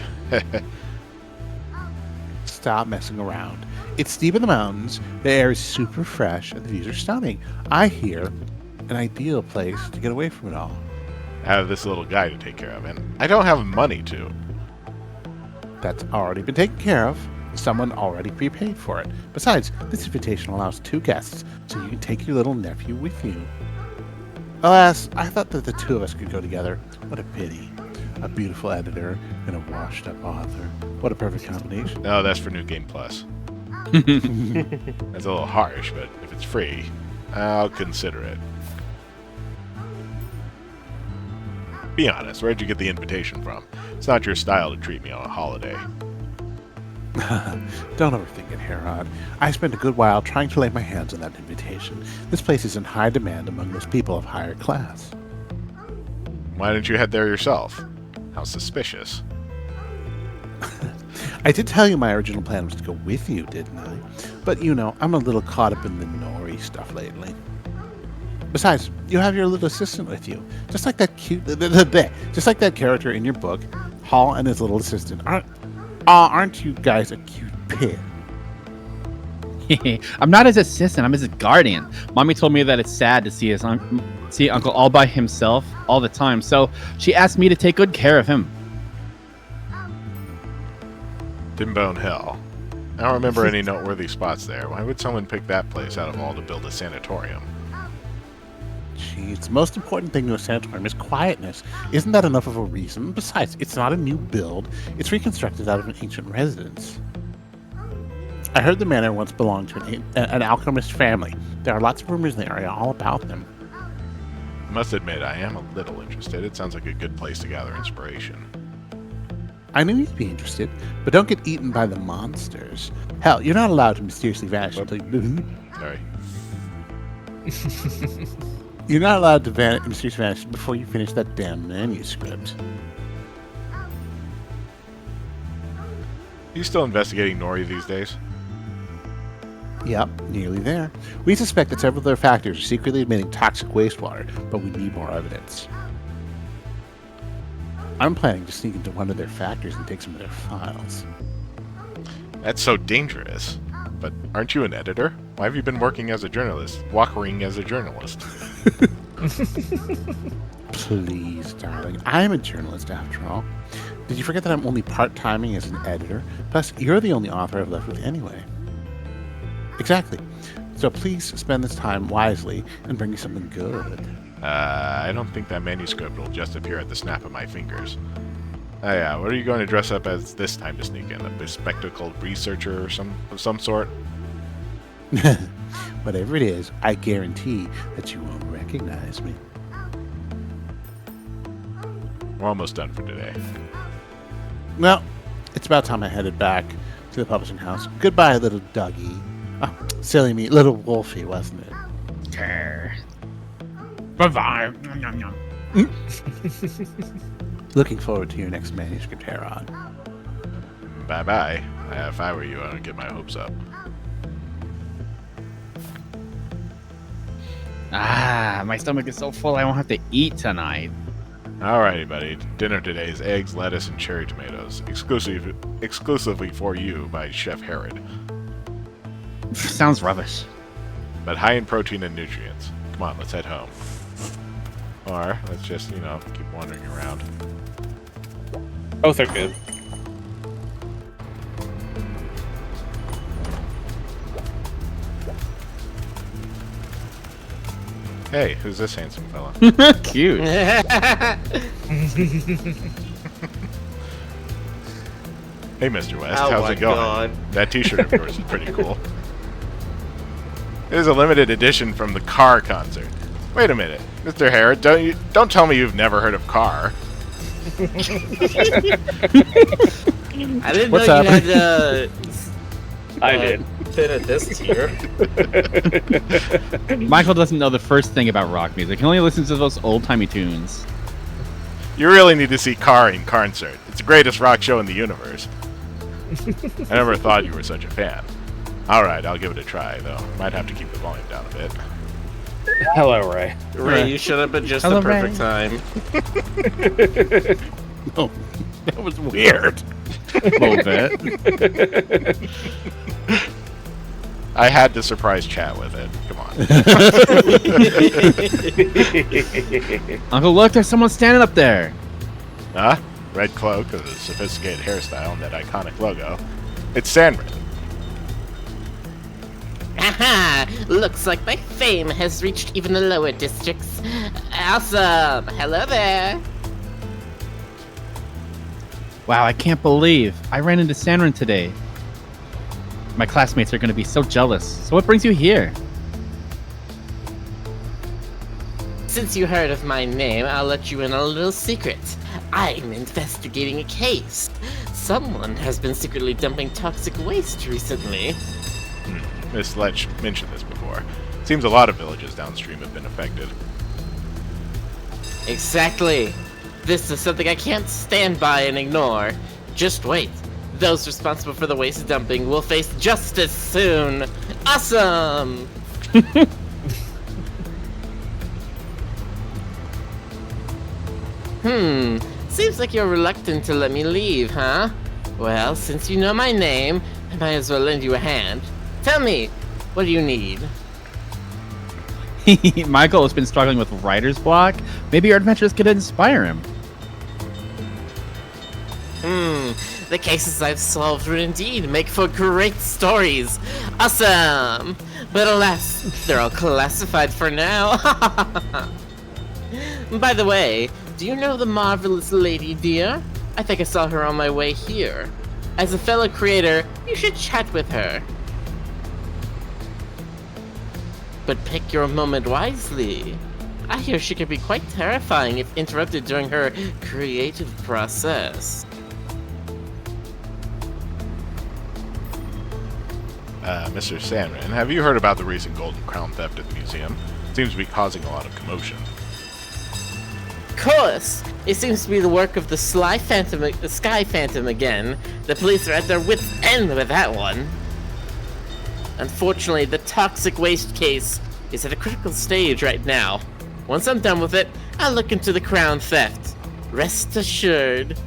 Stop messing around. It's deep in the mountains, the air is super fresh, and the views are stunning. I hear an ideal place to get away from it all. I have this little guy to take care of, and I don't have money to. That's already been taken care of. Someone already prepaid for it. Besides, this invitation allows 2 guests, so you can take your little nephew with you. Alas, I thought that the 2 of us could go together. What a pity. A beautiful editor and a washed-up author. What a perfect combination. No, that's for New Game Plus. That's a little harsh, but if it's free, I'll consider it. Be honest, where'd you get the invitation from? It's not your style to treat me on a holiday. Don't overthink it, Herod. I spent a good while trying to lay my hands on that invitation. This place is in high demand among those people of higher class. Why didn't you head there yourself? How suspicious. I did tell you my original plan was to go with you, didn't I? But, you know, I'm a little caught up in the Nori stuff lately. Besides, you have your little assistant with you. Just like that just like that character in your book, Hall and his little assistant. Aren't you guys a cute pair? I'm not his assistant. I'm his guardian. Mommy told me that it's sad to see see Uncle all by himself all the time, so she asked me to take good care of him. Tinbone Hill. I don't remember any noteworthy spots there. Why would someone pick that place out of all to build a sanatorium? Jeez, the most important thing to a sanatorium is quietness. Isn't that enough of a reason? Besides, it's not a new build. It's reconstructed out of an ancient residence. I heard the manor once belonged to an alchemist family. There are lots of rumors in the area all about them. I must admit, I am a little interested. It sounds like a good place to gather inspiration. I knew you'd be interested, but don't get eaten by the monsters. Hell, you're not allowed to mysteriously vanish until you... Sorry. You're not allowed to mysteriously vanish before you finish that damn manuscript. You still investigating Nori these days? Yep, nearly there. We suspect that several other factors are secretly emitting toxic wastewater, but we need more evidence. I'm planning to sneak into one of their factories and take some of their files. That's so dangerous. But aren't you an editor? Why have you been working as a journalist? Walkering as a journalist? Please, darling. I'm a journalist after all. Did you forget that I'm only part-timing as an editor? Plus, you're the only author I've left with anyway. Exactly. So please spend this time wisely and bring me something good. I don't think that manuscript will just appear at the snap of my fingers. Oh yeah, what are you going to dress up as this time to sneak in? A bespectacled researcher or of some sort? Whatever it is, I guarantee that you won't recognize me. We're almost done for today. Well, it's about time I headed back to the publishing house. Goodbye, little doggy. Oh, silly me, little wolfie, wasn't it? Bye-bye. Looking forward to your next manuscript, Herod. Bye-bye. If I were you, I would get my hopes up. My stomach is so full I won't have to eat tonight. Alrighty, buddy. Dinner today is eggs, lettuce, and cherry tomatoes. Exclusively for you by Chef Herod. Sounds rubbish. But high in protein and nutrients. Come on, let's head home. Or, let's just, keep wandering around. Both are good. Hey, who's this handsome fella? Cute. Hey, Mr. West, how's it going? God. That t-shirt of yours is pretty cool. It is a limited edition from the Car concert. Wait a minute, Mr. Herod, don't tell me you've never heard of Car. I didn't What's know you happening? had I did. been at this tier. Michael doesn't know the first thing about rock music. He only listens to those old-timey tunes. You really need to see Car in concert. It's the greatest rock show in the universe. I never thought you were such a fan. Alright, I'll give it a try, though. Might have to keep the volume down a bit. Hello, Ray. Ray, you showed up at just Hello, the perfect Ray. time. Oh, that was weird. A little bit. I had to surprise chat with it. Come on. Uncle, look, there's someone standing up there. Huh? Red cloak, a sophisticated hairstyle, and that iconic logo. It's Sandrin. Aha! Looks like my fame has reached even the lower districts. Awesome! Hello there! Wow, I can't believe I ran into Sandrin today. My classmates are going to be so jealous. So what brings you here? Since you heard of my name, I'll let you in on a little secret. I'm investigating a case. Someone has been secretly dumping toxic waste recently. Miss Letch mentioned this before. Seems a lot of villages downstream have been affected. Exactly. This is something I can't stand by and ignore. Just wait. Those responsible for the waste dumping will face justice soon. Awesome! Seems like you're reluctant to let me leave, huh? Well, since you know my name, I might as well lend you a hand. Tell me, what do you need? Michael has been struggling with writer's block. Maybe your adventures could inspire him. The cases I've solved would indeed make for great stories. Awesome! But alas, they're all classified for now. By the way, do you know the marvelous lady, dear? I think I saw her on my way here. As a fellow creator, you should chat with her. But pick your moment wisely. I hear she can be quite terrifying if interrupted during her creative process. Mr. Sandman, have you heard about the recent Golden Crown theft at the museum? Seems to be causing a lot of commotion. Of course! It seems to be the work of the Sky Phantom again. The police are at their wits' end with that one. Unfortunately, the toxic waste case is at a critical stage right now. Once I'm done with it, I'll look into the crown theft. Rest assured.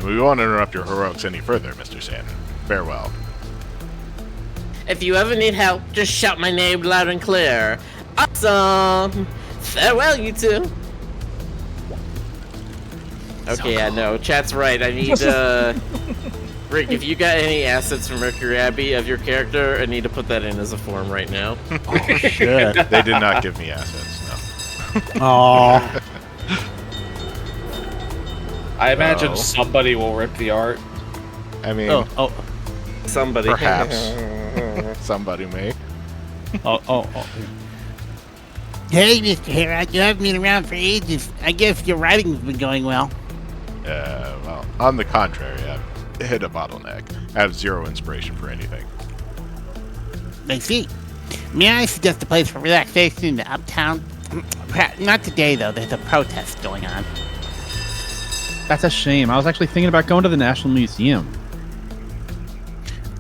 We won't interrupt your heroics any further, Mr. Sandman. Farewell. If you ever need help, just shout my name loud and clear. Awesome! Farewell, you two! Okay, yeah, no, chat's right. I need, Rick, if you got any assets from Mercury Abbey of your character, I need to put that in as a form right now. Oh, shit. They did not give me assets, no. Aw. I imagine No. somebody will rip the art. I mean, Somebody. perhaps somebody may. Hey, Mr. Herod, you haven't been around for ages. I guess your writing's been going well. Well, on the contrary, I've hit a bottleneck. I have zero inspiration for anything. I see. May I suggest a place for relaxation in the uptown? Not today, though. There's a protest going on. That's a shame. I was actually thinking about going to the National Museum.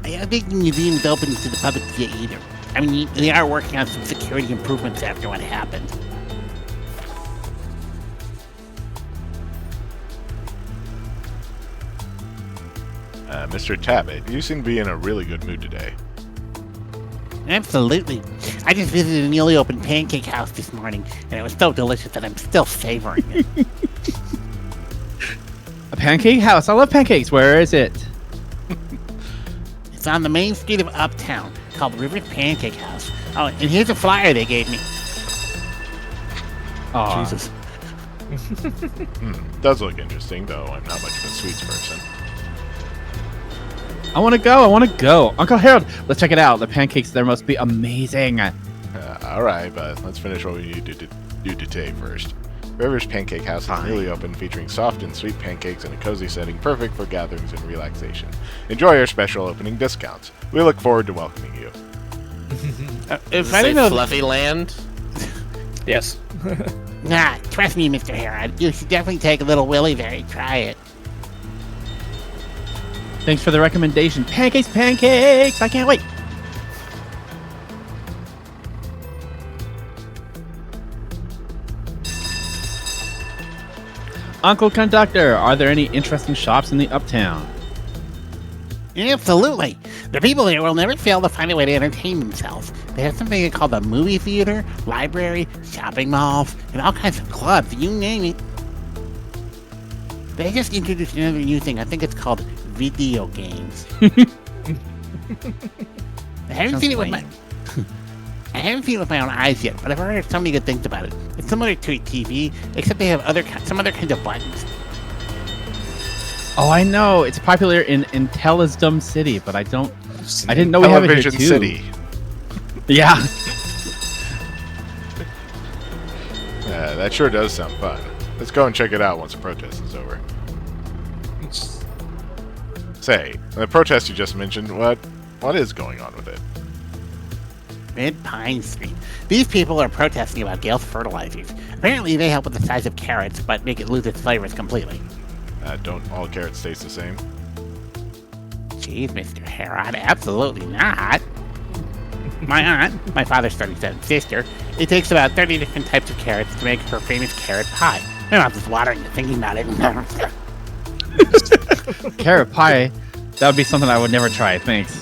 I don't think the museum's open to the public yet either. I mean, they are working on some security improvements after what happened. Mr. Tabbitt, you seem to be in a really good mood today. Absolutely. I just visited a newly opened pancake house this morning, and it was so delicious that I'm still savoring it. A pancake house. I love pancakes. Where is it? It's on the main street of Uptown, called River Pancake House. Oh, and here's a flyer they gave me. Oh, Jesus. Does look interesting, though I'm not much of a sweets person. I want to go. I want to go. Uncle Harold, let's check it out. The pancakes there must be amazing. Alright, but let's finish what we need to do today first. River's Pancake House is newly open, featuring soft and sweet pancakes in a cozy setting perfect for gatherings and relaxation. Enjoy our special opening discounts. We look forward to welcoming you. If Say I didn't know... Fluffy Land? Yes. Nah, trust me, Mr. Herod. You should definitely take a little Willy there and try it. Thanks for the recommendation. Pancakes, pancakes! I can't wait. Uncle Conductor, are there any interesting shops in the Uptown? Absolutely. The people there will never fail to find a way to entertain themselves. They have something called a movie theater, library, shopping malls, and all kinds of clubs, you name it. They just introduced another new thing. I think it's called video games. I haven't seen it with my... I haven't seen it with my own eyes yet, but I've heard so many good things about it. It's similar to a TV, except they have some other kinds of buttons. Oh, I know. It's popular in Intellisdom City, but I didn't know we have it here Television too. City. Yeah. That sure does sound fun. Let's go and check it out once the protest is over. Say, the protest you just mentioned, what is going on with it? Red Pine Street. These people are protesting about Gale's fertilizers. Apparently they help with the size of carrots, but make it lose its flavors completely. Don't all carrots taste the same? Jeez, Mr. Herod, absolutely not. My aunt, my father's 37th sister, it takes about 30 different types of carrots to make her famous carrot pie. My mouth is watering thinking about it. Carrot pie. That would be something I would never try. Thanks.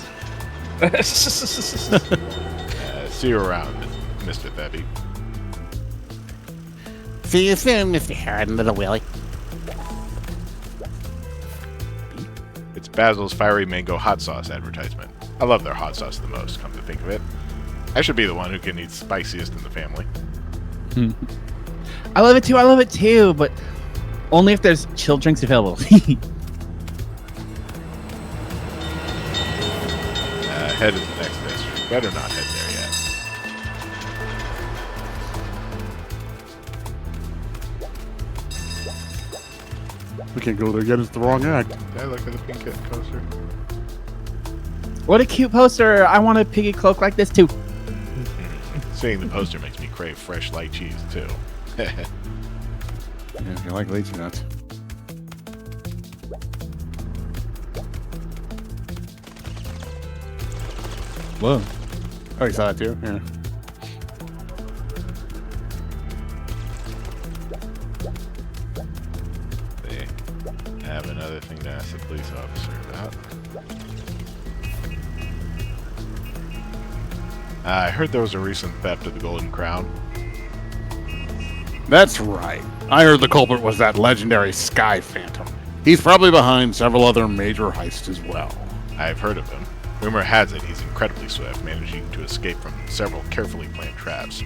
See you around, Mr. Thebby. See you soon, Mr. Herod and Little Willie. It's Basil's Fiery Mango Hot Sauce advertisement. I love their hot sauce the most, come to think of it. I should be the one who can eat spiciest in the family. I love it too, but only if there's chilled drinks available. Head to the next district. Better not head there yet. We can't go there yet. It's the wrong act. Did I look at the pink kit poster? What a cute poster! I want a piggy cloak like this too. Seeing the poster makes me crave fresh light cheese, too. Yeah, if you like lychee nuts. Whoa. Oh, you saw that too? Yeah. They have another thing to ask the police officer about. I heard there was a recent theft of the Golden Crown. That's right. I heard the culprit was that legendary Sky Phantom. He's probably behind several other major heists as well. I've heard of him. Rumor has it he's incredibly swift, managing to escape from several carefully planned traps.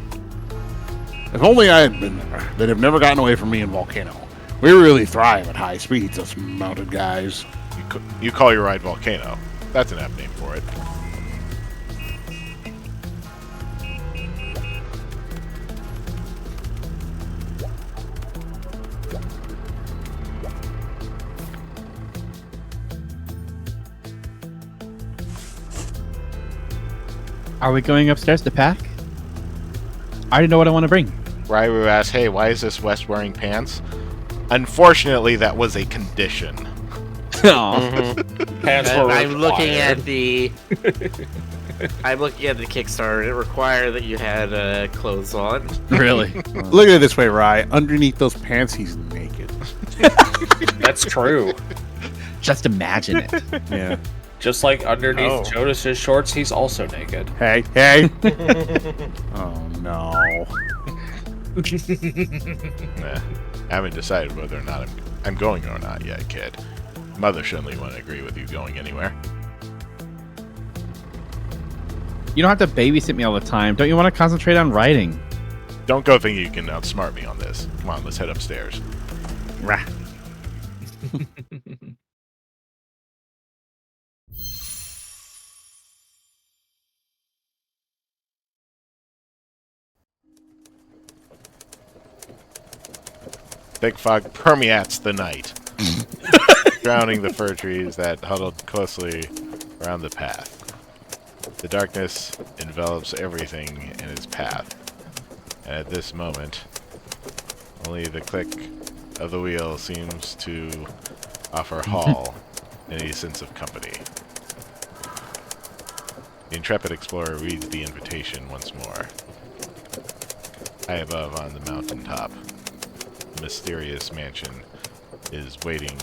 If only I had been there, they'd have never gotten away from me in Volcano. We really thrive at high speeds, us mounted guys. You call your ride Volcano. That's an apt name for it. Are we going upstairs to pack? I already know what I want to bring. Rairu asks, hey, why is this West wearing pants? Unfortunately, that was a condition. Pants were I'm looking required. at the. I'm looking at the Kickstarter. It required that you had clothes on. Really? Look at it this way, Rye. Underneath those pants, he's naked. That's true. Just imagine it. Yeah. Just like underneath Oh. Jonas's shorts, he's also naked. Hey, hey. Oh, no. Nah, I haven't decided whether or not I'm going or not yet, kid. Mother certainly wouldn't agree with you going anywhere. You don't have to babysit me all the time. Don't you want to concentrate on writing? Don't go thinking you can outsmart me on this. Come on, let's head upstairs. Rah. Thick fog permeates the night, drowning the fir trees that huddled closely around the path. The darkness envelops everything in its path, and at this moment, only the click of the wheel seems to offer Hall any sense of company. The intrepid explorer reads the invitation once more. High above on the mountaintop, the mysterious mansion is waiting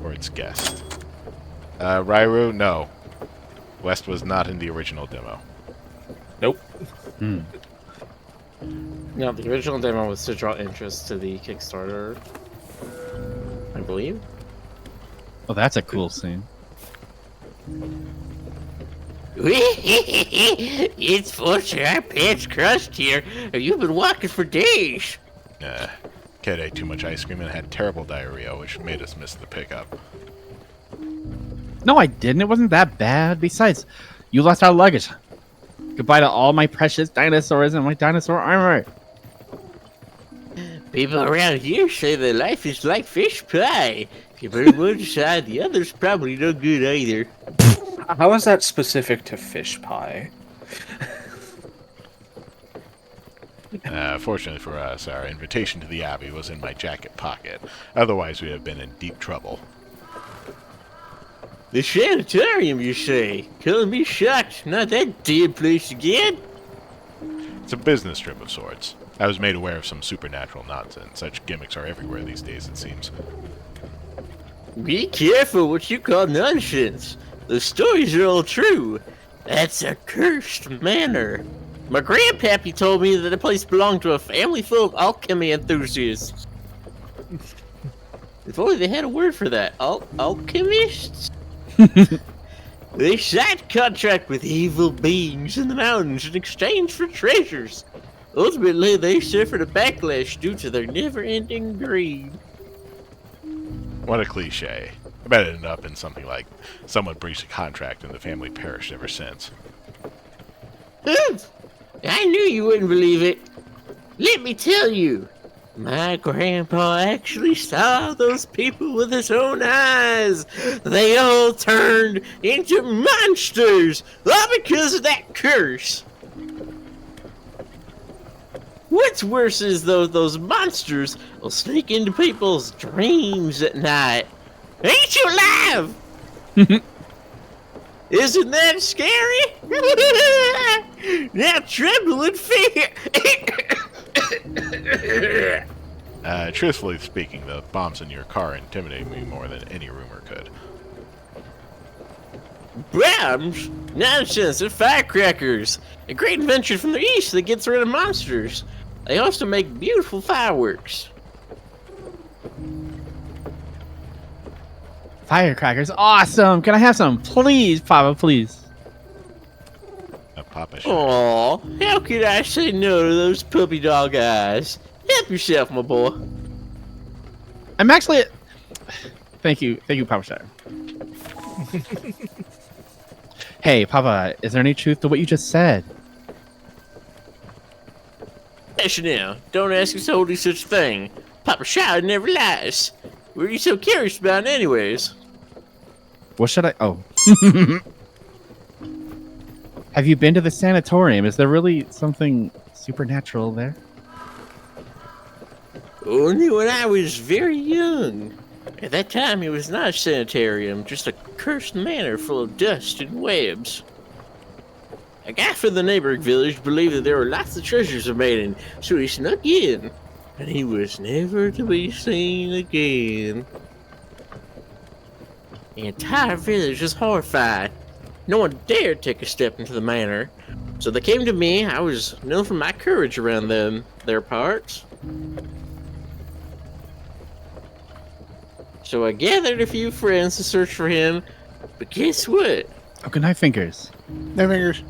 for its guest. Rairu, no. West was not in the original demo. Nope. No, the original demo was to draw interest to the Kickstarter, I believe. Oh, that's a cool scene. It's fortunate our pants crushed here. You've been walking for days. Kid ate too much ice cream and had terrible diarrhea, which made us miss the pickup. No, I didn't. It wasn't that bad. Besides, you lost our luggage. Goodbye to all my precious dinosaurs and my dinosaur armor. People around here say that life is like fish pie. If you burn one side, the other's probably no good either. How is that specific to fish pie? Fortunately for us, our invitation to the Abbey was in my jacket pocket. Otherwise, we'd have been in deep trouble. The sanitarium, you say? Killing me shocked. Not that damn place again. It's a business trip of sorts. I was made aware of some supernatural nonsense. Such gimmicks are everywhere these days, it seems. Be careful what you call nonsense. The stories are all true. That's a cursed manor. My grandpappy told me that the place belonged to a family full of alchemy enthusiasts. If only they had a word for that. Alchemists? They signed a contract with evil beings in the mountains in exchange for treasures. Ultimately, they suffered a backlash due to their never-ending greed. What a cliche. I bet it ended up in something like someone breached a contract and the family perished ever since. I knew you wouldn't believe it. Let me tell you, my grandpa actually saw those people with his own eyes. They all turned into monsters, all because of that curse. What's worse is those monsters will sneak into people's dreams at night. Ain't you alive? Isn't that scary? Now tremble in fear. Truthfully speaking, the bombs in your car intimidate me more than any rumor could. Bombs? Nonsense, they're firecrackers. A great invention from the east that gets rid of monsters. They also make beautiful fireworks. Firecrackers, awesome! Can I have some, please, Papa? Please. Papa should. Aw, how could I say no to those puppy dog eyes? Help yourself, my boy. I'm actually. Thank you, Papa Shire. Hey, Papa, is there any truth to what you just said? Hush now, don't ask us holding such a thing. Papa Shire never lies. What are you so curious about, anyways? What should I? Oh. Have you been to the sanatorium? Is there really something supernatural there? Only when I was very young. At that time, it was not a sanitarium, just a cursed manor full of dust and webs. A guy from the neighboring village believed that there were lots of treasures remaining, so he snuck in, and he was never to be seen again. The entire village was horrified. No one dared take a step into the manor, so they came to me. I was known for my courage around their parts. So I gathered a few friends to search for him, but guess what? Oh, good night, Fingers. No fingers.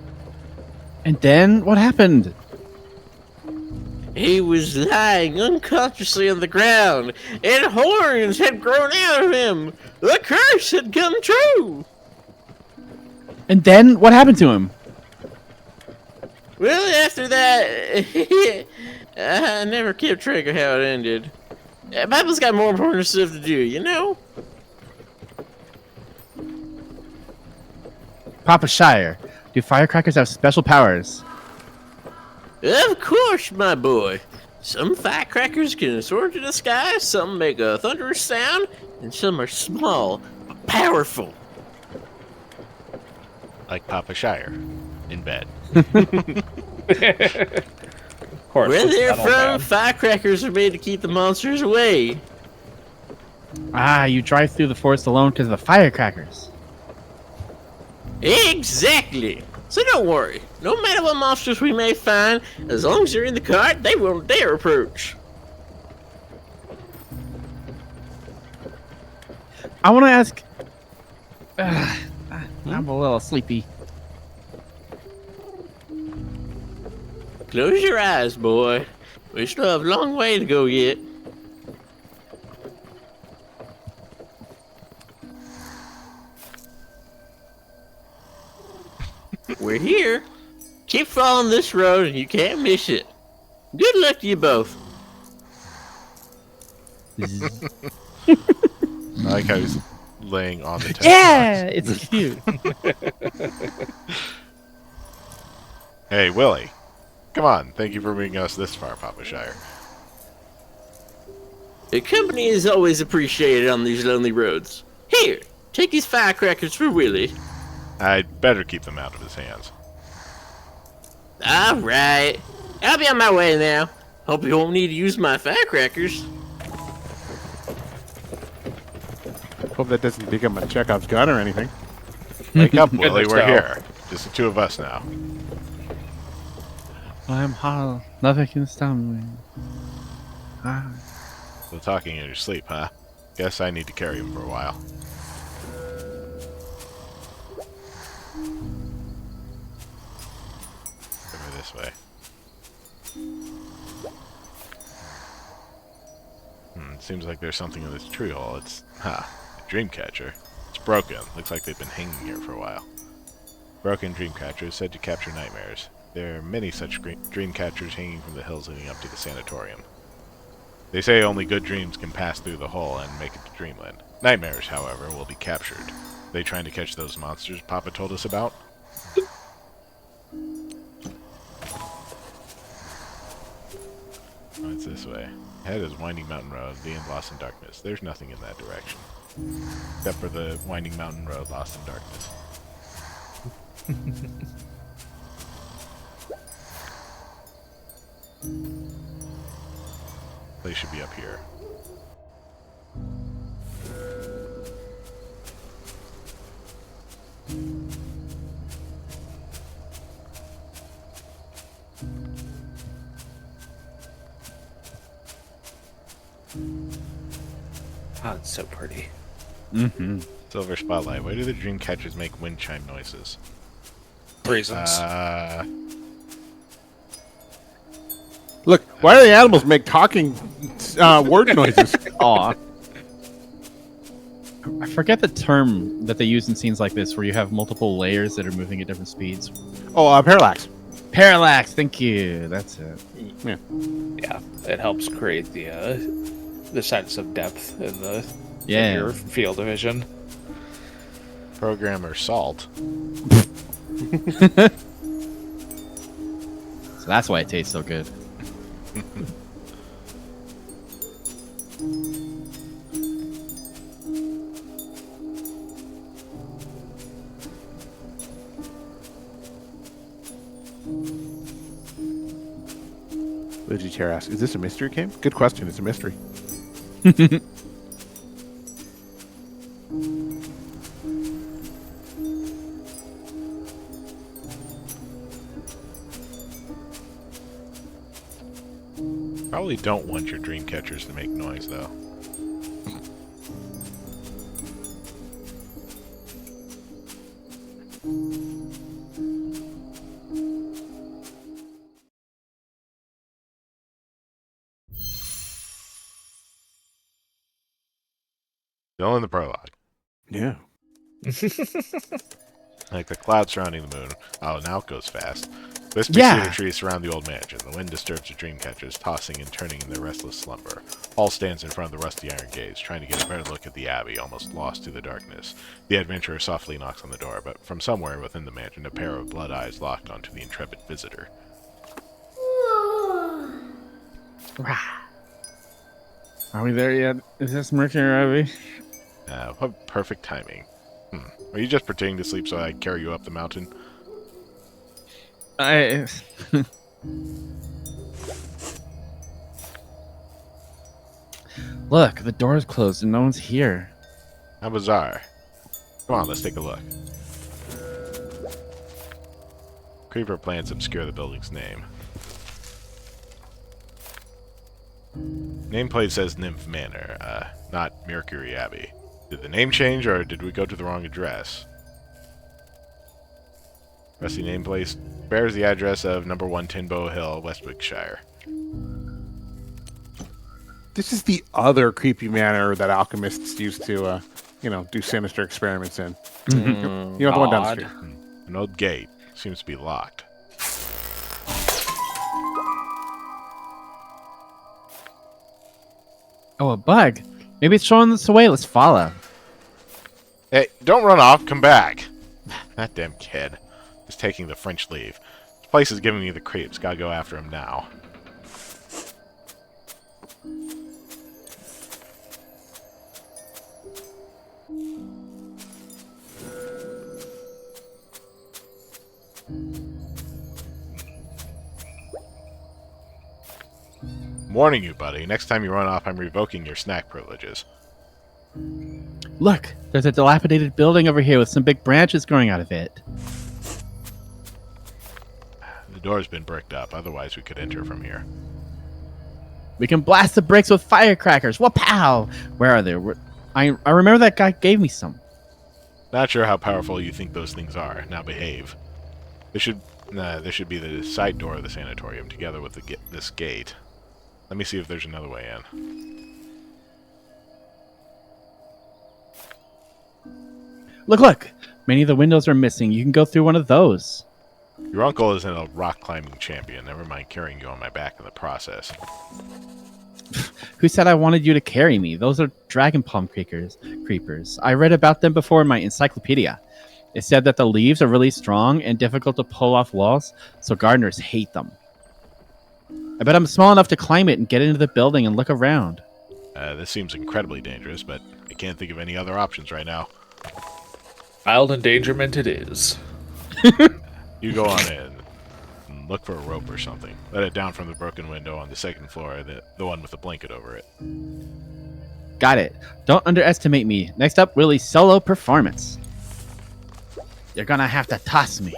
And then what happened? He was lying unconsciously on the ground, and horns had grown out of him. The curse had come true. And then what happened to him? Well, after that, I never kept track of how it ended. Papa's got more important stuff to do, you know? Papa Shire, do firecrackers have special powers? Of course, my boy. Some firecrackers can soar to the sky, some make a thunderous sound, and some are small, but powerful. Like Papa Shire. In bed. Of course. Where it's they're not all from, bad. firecrackers are made to keep the monsters away. Ah, you drive through the forest alone because of the firecrackers. Exactly. So don't worry. No matter what monsters we may find, as long as they're in the cart, they won't dare approach. I want to ask. I'm a little sleepy. Close your eyes, boy. We still have a long way to go yet. We're here. Keep following this road and you can't miss it. Good luck to you both. I like how he's laying on the test Yeah, box. it's cute. Hey, Willie. Come on. Thank you for bringing us this far, Papa Shire. The company is always appreciated on these lonely roads. Here, take these firecrackers for Willie. I'd better keep them out of his hands. Alright. I'll be on my way now. Hope you won't need to use my firecrackers. Hope that doesn't become a Chekhov's gun or anything. Wake up, Willie. Goodness, We're no. here. Just the two of us now. I'm hollow. Nothing can stop me. Ah. So talking in your sleep, huh? Guess I need to carry him for a while. Over this way. Seems like there's something in this tree hole. It's, a dream catcher. It's broken. Looks like they've been hanging here for a while. Broken dream catcher is said to capture nightmares. There are many such dream catchers hanging from the hills leading up to the sanatorium. They say only good dreams can pass through the hole and make it to dreamland. Nightmares, however, will be captured. Are they trying to catch those monsters Papa told us about? Oh, it's this way. Ahead is Winding Mountain Road, the end lost in darkness. There's nothing in that direction. Except for the Winding Mountain Road lost in darkness. Place should be up here. Oh, it's so pretty. Mm-hmm. Silver spotlight. Why do the dream catchers make wind chime noises? Reasons. Look, why do the animals make talking word noises? Aw. I forget the term that they use in scenes like this where you have multiple layers that are moving at different speeds. Oh, parallax. Parallax, thank you. That's it. Yeah, it helps create the sense of depth in your field of vision. Programmer Salt. So that's why it tastes so good. Vegetarian asks, is this a mystery game? Good question. It's a mystery. Probably don't want your dream catchers to make noise, though. Still in the prologue. Yeah. Like the cloud surrounding the moon. Oh, now it goes fast. Wispy cedar trees surround the old mansion. The wind disturbs the dream catchers, tossing and turning in their restless slumber. Hall stands in front of the rusty iron gates, trying to get a better look at the abbey, almost lost to the darkness. The adventurer softly knocks on the door, but from somewhere within the mansion, a pair of blood eyes lock onto the intrepid visitor. Are we there yet? Is this Mercury Abbey? What perfect timing. Are you just pretending to sleep so I can carry you up the mountain? Look, the door's closed and no one's here. How bizarre. Come on, let's take a look. Creeper plants obscure the building's name. Nameplate says Nymph Manor, not Mercury Abbey. Did the name change, or did we go to the wrong address? Rusty nameplate bears the address of number 1 Tinbow Hill, Westwickshire. This is the other creepy manor that alchemists used to, do sinister experiments in. You know, the one down the street. An old gate. Seems to be locked. Oh, a bug. Maybe it's showing us the way. Let's follow. Hey, don't run off. Come back. That damn kid. He's taking the French leave. This place is giving me the creeps. Gotta go after him now. I'm warning you, buddy. Next time you run off, I'm revoking your snack privileges. Look, there's a dilapidated building over here with some big branches growing out of it. The door's been bricked up, otherwise we could enter from here. We can blast the bricks with firecrackers. Wha-pow! Where are they? I remember that guy gave me some. Not sure how powerful you think those things are. Now behave. This should be the side door of the sanatorium, together with this gate. Let me see if there's another way in. Look! Many of the windows are missing. You can go through one of those. Your uncle isn't a rock climbing champion. Never mind carrying you on my back in the process. Who said I wanted you to carry me? Those are dragon palm creepers. I read about them before in my encyclopedia. It said that the leaves are really strong and difficult to pull off walls, so gardeners hate them. I bet I'm small enough to climb it and get into the building and look around. This seems incredibly dangerous, but I can't think of any other options right now. Mild endangerment it is. You go on in and look for a rope or something. Let it down from the broken window on the second floor, the one with the blanket over it. Got it. Don't underestimate me. Next up, Willie's solo performance. You're gonna have to toss me.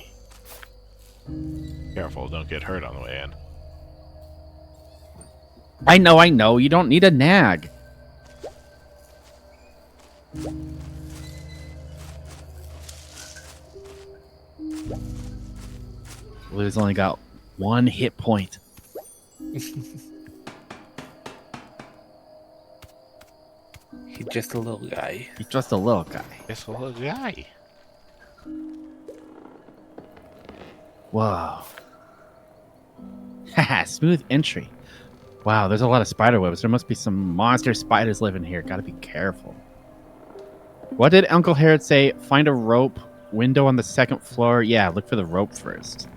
Careful, don't get hurt on the way in. I know. You don't need a nag. Willie's only got 1 hit point. He's just a little guy. He's just a little guy. It's a little guy. Whoa. Haha, smooth entry. Wow, there's a lot of spider webs. There must be some monster spiders living here. Gotta be careful. What did Uncle Harold say? Find a rope, window on the second floor. Yeah, look for the rope first.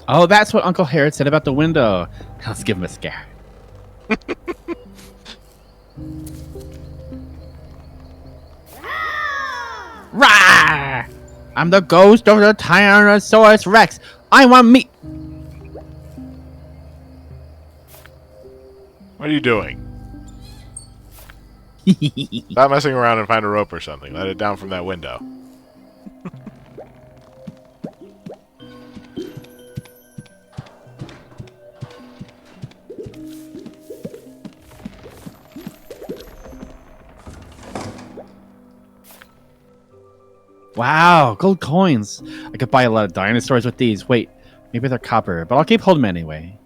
Oh, that's what Uncle Harold said about the window. Let's give him a scare. Rawr! I'm the ghost of the Tyrannosaurus Rex. I want meat. What are you doing? Stop messing around and find a rope or something. Let it down from that window. Wow, gold coins. I could buy a lot of dinosaurs with these. Wait, maybe they're copper, but I'll keep holding them anyway.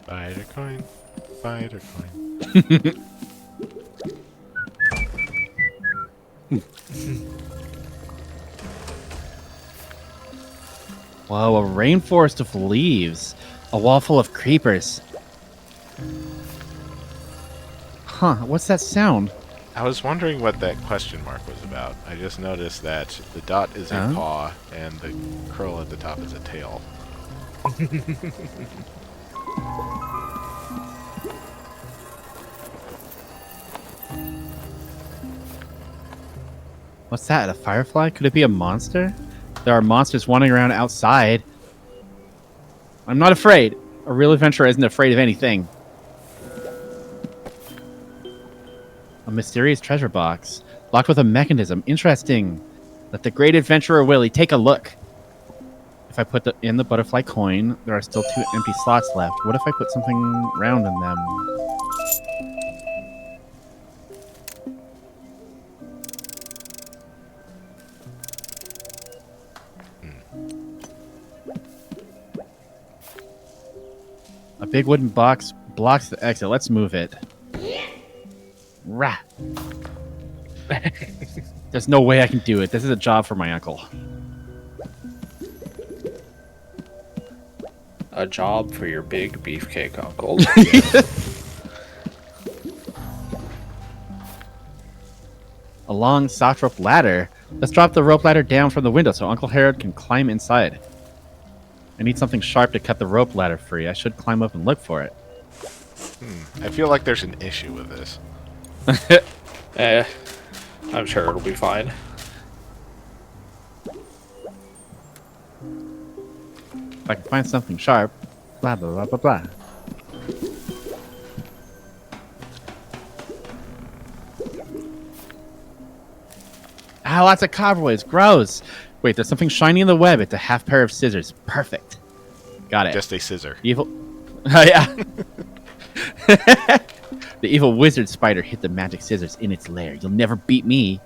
Spider coin. Spider coin. Whoa, a rainforest of leaves. A wall full of creepers. Huh, what's that sound? I was wondering what that question mark was about. I just noticed that the dot is a paw and the curl at the top is a tail. What's that, a firefly? Could it be a monster? There are monsters wandering around outside. I'm not afraid. A real adventurer isn't afraid of anything. A mysterious treasure box. Locked with a mechanism. Interesting. Let the great adventurer Willie take a look. If I put in the butterfly coin, there are still 2 empty slots left. What if I put something round in them? A big wooden box blocks the exit. Let's move it. Rah. There's no way I can do it. This is a job for my uncle. A job for your big beefcake uncle. A long soft rope ladder. Let's drop the rope ladder down from the window so Uncle Harold can climb inside. I need something sharp to cut the rope ladder free. I should climb up and look for it. I feel like there's an issue with this. I'm sure it'll be fine. If I can find something sharp, blah, blah, blah, blah, blah. Ah, lots of cobwebs. Gross. Wait, there's something shiny in the web. It's a half pair of scissors. Perfect. Got it. Just a scissor. Evil. Oh, yeah. The evil wizard spider hid the magic scissors in its lair. You'll never beat me.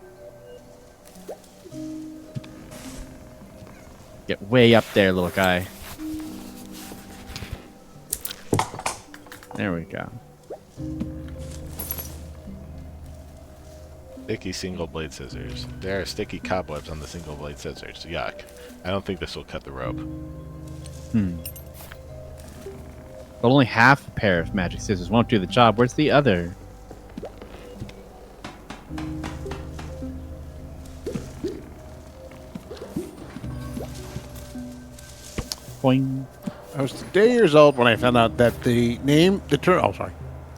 Get way up there, little guy. There we go. Sticky single blade scissors. There are sticky cobwebs on the single blade scissors. Yuck. I don't think this will cut the rope. But only half a pair of magic scissors won't do the job. Where's the other? Boing. I was today years old when I found out that the term. Oh, sorry.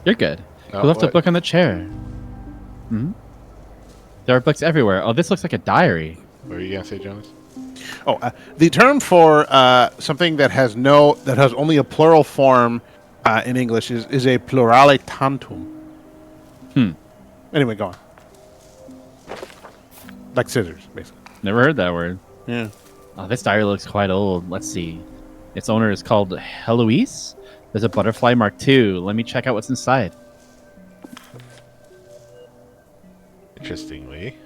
You're good. Oh, You left a what? book on the chair. Hmm? There are books everywhere. Oh, this looks like a diary. What were you gonna say, Jonas? Oh, the term for something that has only a plural form in English is a plurale tantum. Anyway, go on. Like scissors, basically. Never heard that word. Yeah. Oh, this diary looks quite old. Let's see. Its owner is called Heloise. There's a butterfly mark too. Let me check out what's inside. Interestingly,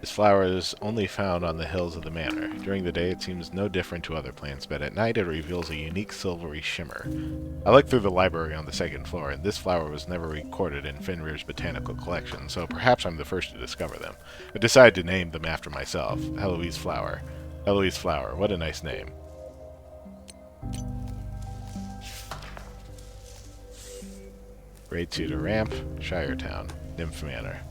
this flower is only found on the hills of the manor. During the day, it seems no different to other plants, but at night it reveals a unique silvery shimmer. I looked through the library on the second floor, and this flower was never recorded in Fenrir's botanical collection, so perhaps I'm the first to discover them. I decided to name them after myself. Heloise Flower. Heloise Flower. What a nice name. Grade 2 to ramp, Shiretown, Nymph Manor.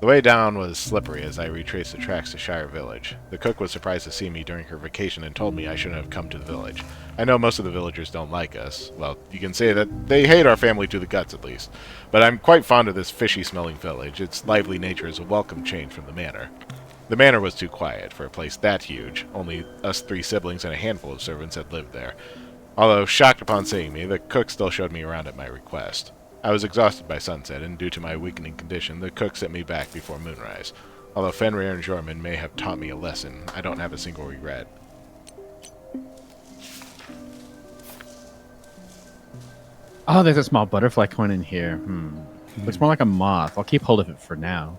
The way down was slippery as I retraced the tracks to Shire Village. The cook was surprised to see me during her vacation and told me I shouldn't have come to the village. I know most of the villagers don't like us. Well, you can say that they hate our family to the guts at least. But I'm quite fond of this fishy-smelling village. Its lively nature is a welcome change from the manor. The manor was too quiet for a place that huge. Only us 3 siblings and a handful of servants had lived there. Although shocked upon seeing me, the cook still showed me around at my request. I was exhausted by sunset, and due to my weakening condition, the cook sent me back before moonrise. Although Fenrir and Jormund may have taught me a lesson, I don't have a single regret. Oh, there's a small butterfly coin in here. Looks more like a moth. I'll keep hold of it for now.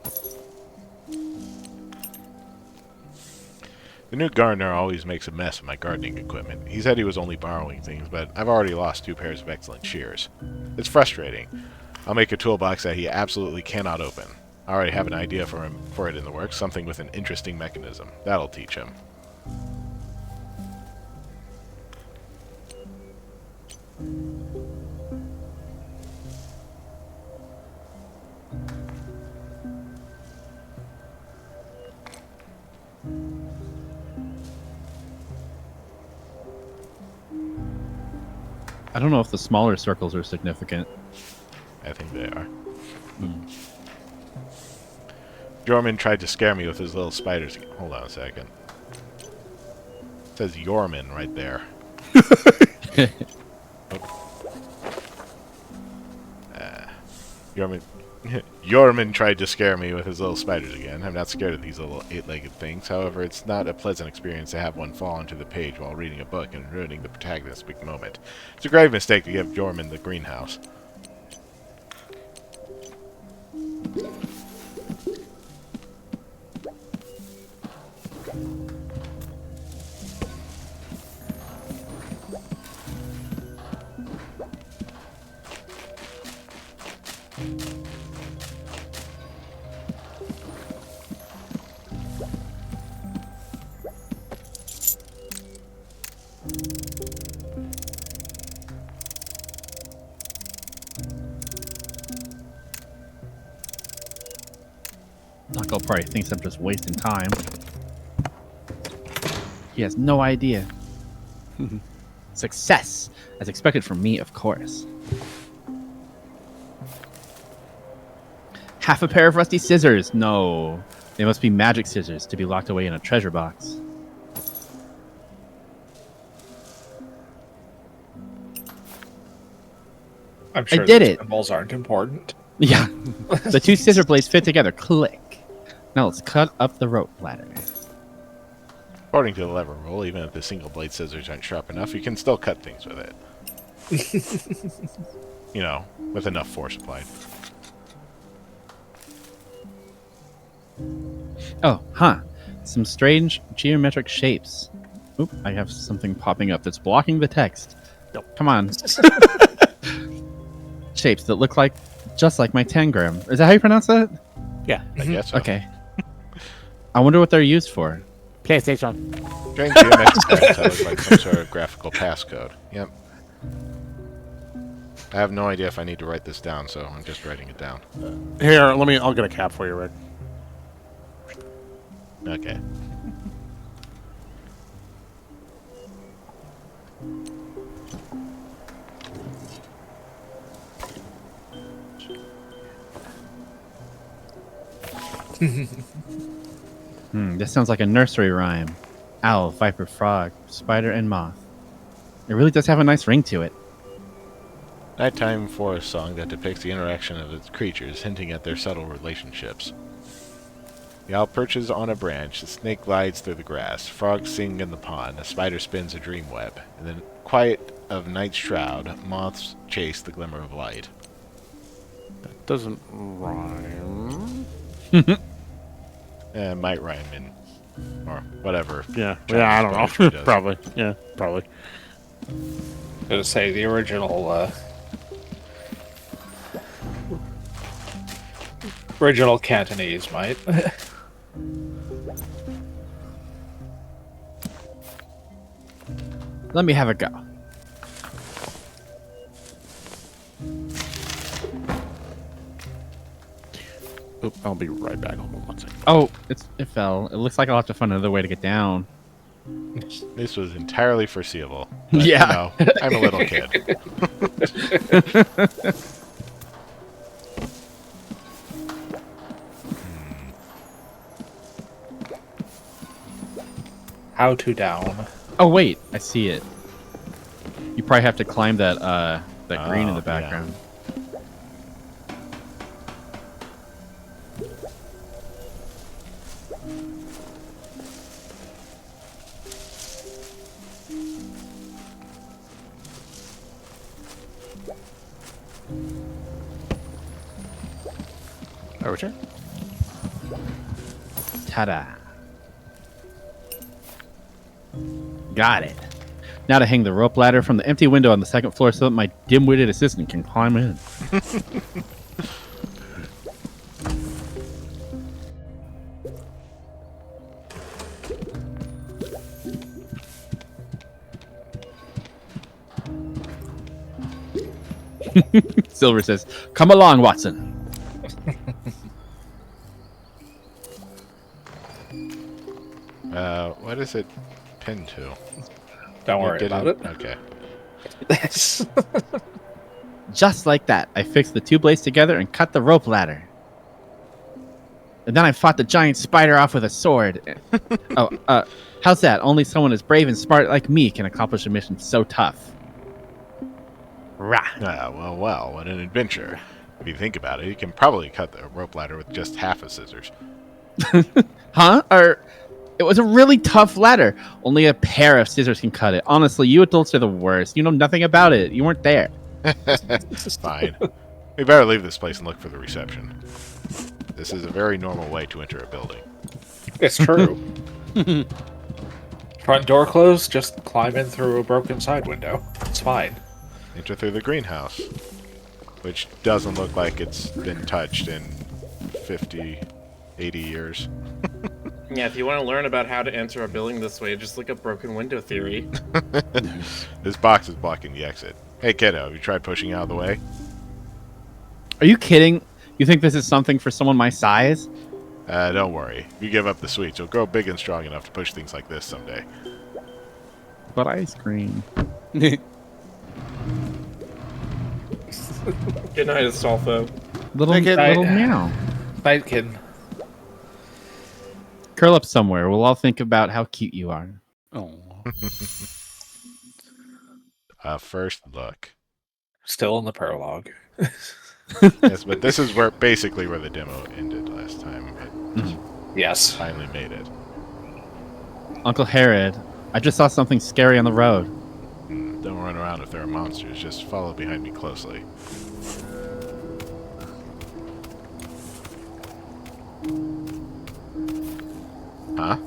The new gardener always makes a mess of my gardening equipment. He said he was only borrowing things, but I've already lost 2 pairs of excellent shears. It's frustrating. I'll make a toolbox that he absolutely cannot open. I already have an idea for it in the works, something with an interesting mechanism. That'll teach him. I don't know if the smaller circles are significant. I think they are. Jormund tried to scare me with his little spiders. Hold on a second. It says Jormund right there. Jormund tried to scare me with his little spiders again. I'm not scared of these little 8-legged things. However, it's not a pleasant experience to have one fall onto the page while reading a book and ruining the protagonist's big moment. It's a grave mistake to give Jormund the greenhouse. Knuckle probably thinks I'm just wasting time. He has no idea. Success, as expected from me, of course. Half a pair of rusty scissors. No. They must be magic scissors to be locked away in a treasure box. I'm sure did those it. symbols aren't important. Yeah. The two scissor blades fit together. Click. Now let's cut up the rope ladder. According to the lever rule, even if the single blade scissors aren't sharp enough, you can still cut things with it. You know, with enough force applied. Oh, huh. Some strange geometric shapes. Oop, I have something popping up that's blocking the text. Come on. Shapes that look like, just like my tangram. Is that how you pronounce that? Yeah. I guess so. Okay. I wonder what they're used for. PlayStation. Strange geometric patterns that look like some sort of graphical passcode. Yep. I have no idea if I need to write this down, so I'm just writing it down. Here, I'll get a cap for you, Rick. Okay. This sounds like a nursery rhyme. Owl, viper, frog, spider, and moth. It really does have a nice ring to it. Nighttime forest song that depicts the interaction of its creatures, hinting at their subtle relationships. The owl perches on a branch, the snake glides through the grass, frogs sing in the pond, a spider spins a dream web. In the quiet of night's shroud, moths chase the glimmer of light. That doesn't rhyme. It might rhyme in, or whatever. Yeah, Chinese I don't poetry know. does. Probably. Yeah, probably. Gonna say the original Cantonese might. Let me have a go. Oop, I'll be right back. Hold on one second. Oh, it fell. It looks like I'll have to find another way to get down. This was entirely foreseeable. But, Yeah. you know, I'm a little kid. How to down. Oh wait, I see it. You probably have to climb that green in the Oh, yeah. background. Over here. Ta-da. Got it. Now to hang the rope ladder from the empty window on the second floor so that my dim-witted assistant can climb in. Silver says, "Come along, Watson." What is it pinned to? Don't You worry didn't- about it. Okay. Just like that, I fixed the two blades together and cut the rope ladder. And then I fought the giant spider off with a sword. How's that? Only someone as brave and smart like me can accomplish a mission so tough. Rah. Well, what an adventure. If you think about it, you can probably cut the rope ladder with just half a scissors. Huh? It was a really tough ladder. Only a pair of scissors can cut it. Honestly, you adults are the worst. You know nothing about it. You weren't there. Fine. We better leave this place and look for the reception. This is a very normal way to enter a building. It's true. Front door closed, just climb in through a broken side window. It's fine. Enter through the greenhouse, which doesn't look like it's been touched in 50, 80 years. Yeah, if you want to learn about how to enter a building this way, just look up broken window theory. This box is blocking the exit. Hey, kiddo, have you tried pushing out of the way? Are you kidding? You think this is something for someone my size? Don't worry. If you give up the sweets, you'll grow big and strong enough to push things like this someday. But ice cream. Good night, Astolfo. Little Take it. little meow. Nightkin. Curl up somewhere. We'll all think about how cute you are. Oh. First look. Still in the prologue. Yes, but this is basically where the demo ended last time. But Yes. finally made it. Uncle Herod, I just saw something scary on the road. Don't run around if there are monsters. Just follow behind me closely. Huh?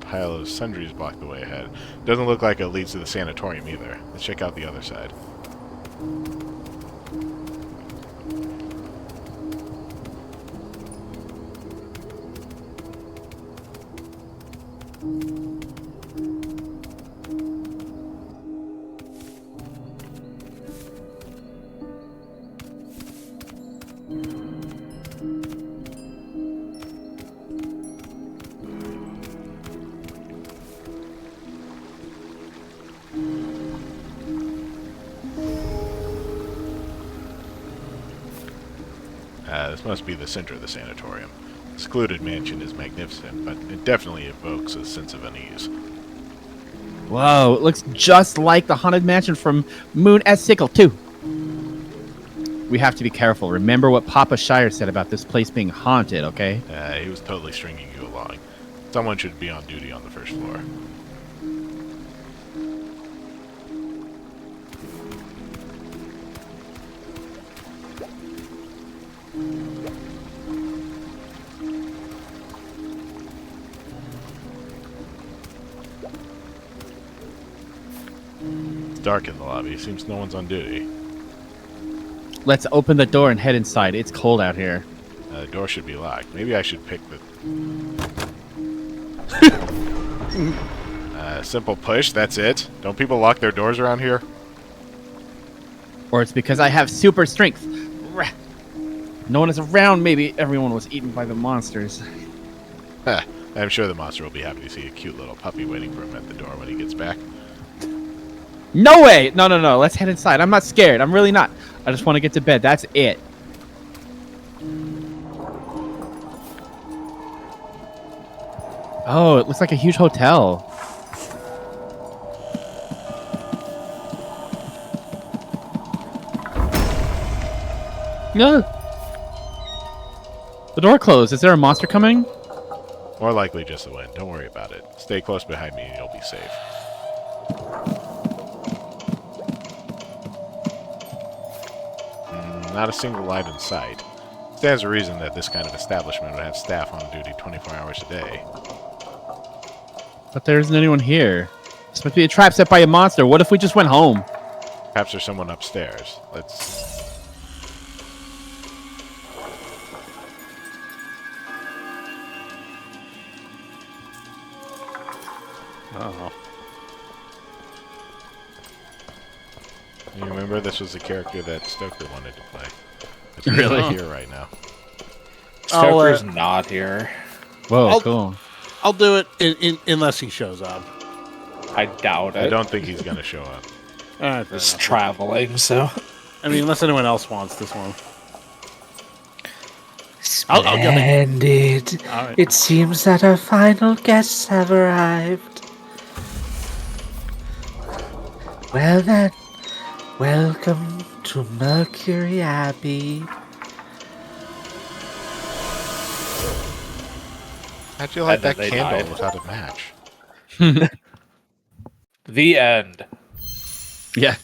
Pile of sundries block the way ahead. Doesn't look like it leads to the sanatorium either. Let's check out the other side. This must be the center of the sanatorium. The secluded mansion is magnificent, but it definitely evokes a sense of unease. Whoa, it looks just like the haunted mansion from Moon S. Sickle, too. We have to be careful. Remember what Papa Shire said about this place being haunted, okay? He was totally stringing you along. Someone should be on duty on the first floor. It's dark in the lobby. Seems no one's on duty. Let's open the door and head inside. It's cold out here. The door should be locked. Maybe I should pick the... simple push, that's it. Don't people lock their doors around here? Or it's because I have super strength. Rah. No one is around. Maybe everyone was eaten by the monsters. I'm sure the monster will be happy to see a cute little puppy waiting for him at the door when he gets back. No way! No. Let's head inside. I'm not scared. I'm really not. I just want to get to bed. That's it. Oh, it looks like a huge hotel. No. The door closed. Is there a monster coming? More likely just the wind. Don't worry about it. Stay close behind me and you'll be safe. Not a single light in sight. Stands to reason that this kind of establishment would have staff on duty 24 hours a day. But there isn't anyone here. This must be a trap set by a monster. What if we just went home? Perhaps there's someone upstairs. Let's... Oh. You remember this was the character that Stoker wanted to play. It's Really? here right now. Stoker's not here. Whoa, cool. I'll do it unless he shows up. I doubt it. I don't think he's going to show up. All right, fair He's enough. traveling, so. I mean, unless anyone else wants this one. I'll go. Splendid. All right. It seems that our final guests have arrived. Well then, welcome to Mercury Abbey. How'd you light And then that they candle died. without a match? The end. Yeah.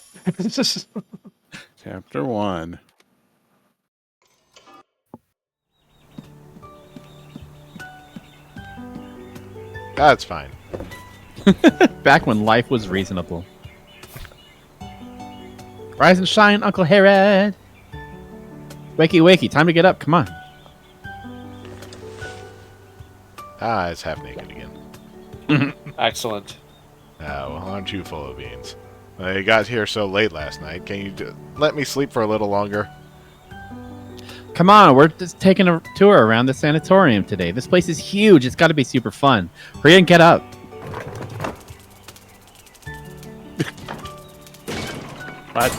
Chapter 1. That's fine. Back when life was reasonable. Rise and shine, Uncle Herod. Wakey, wakey. Time to get up. Come on. Ah, it's half naked again. Excellent. Well, aren't you full of beans? I got here so late last night. Can you let me sleep for a little longer? Come on. We're just taking a tour around the sanatorium today. This place is huge. It's got to be super fun. Hurry and get up. What?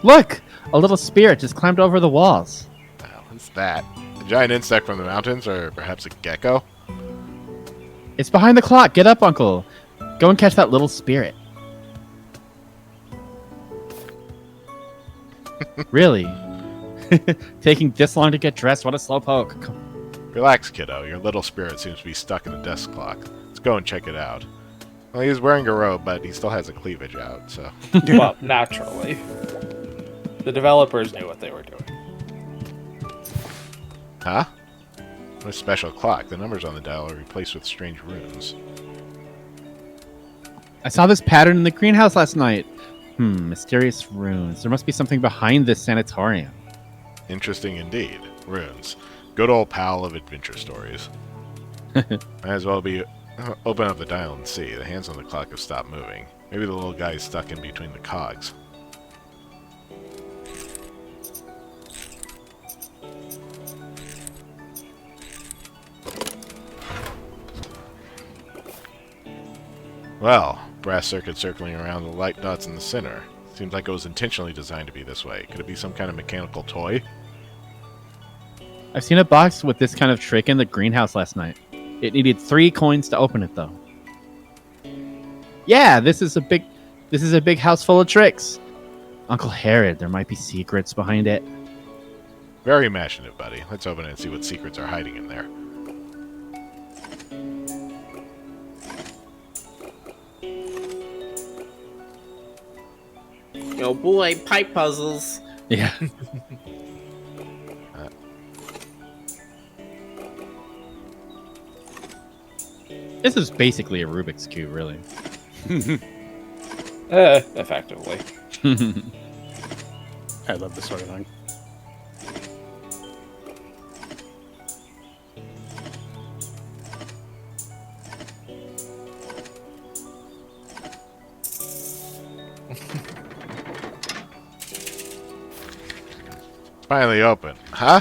Look! A little spirit just climbed over the walls. What's that? A giant insect from the mountains, or perhaps a gecko? It's behind the clock. Get up, Uncle. Go and catch that little spirit. Really? Taking this long to get dressed? What a slowpoke. Relax, kiddo. Your little spirit seems to be stuck in the desk clock. Let's go and check it out. Well, he's wearing a robe, but he still has a cleavage out, so... Well, naturally. The developers knew what they were doing. Huh? What a special clock. The numbers on the dial are replaced with strange runes. I saw this pattern in the greenhouse last night. Mysterious runes. There must be something behind this sanatorium. Interesting indeed. Runes. Good old pal of adventure stories. Might as well be... Open up the dial and see. The hands on the clock have stopped moving. Maybe the little guy's stuck in between the cogs. Well, brass circuit circling around the light dots in the center. Seems like it was intentionally designed to be this way. Could it be some kind of mechanical toy? I've seen a box with this kind of trick in the greenhouse last night. It needed 3 coins to open it, though. Yeah, this is a big house full of tricks. Uncle Herod, there might be secrets behind it. Very imaginative, buddy. Let's open it and see what secrets are hiding in there. Oh boy, pipe puzzles. Yeah. This is basically a Rubik's Cube, really. Effectively. I love this sort of thing. Finally open. Huh?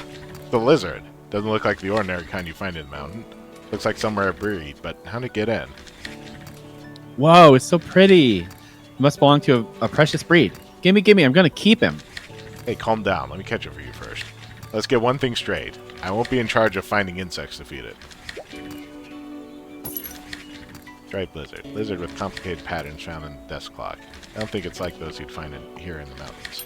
The lizard. Doesn't look like the ordinary kind you find in the mountain. Looks like somewhere a breed, but how'd it get in? Whoa, it's so pretty. It must belong to a precious breed. Gimme, I'm gonna keep him. Hey, calm down. Let me catch it for you first. Let's get one thing straight. I won't be in charge of finding insects to feed it. Striped lizard. Lizard with complicated patterns found in the desk clock. I don't think it's like those you'd find here in the mountains.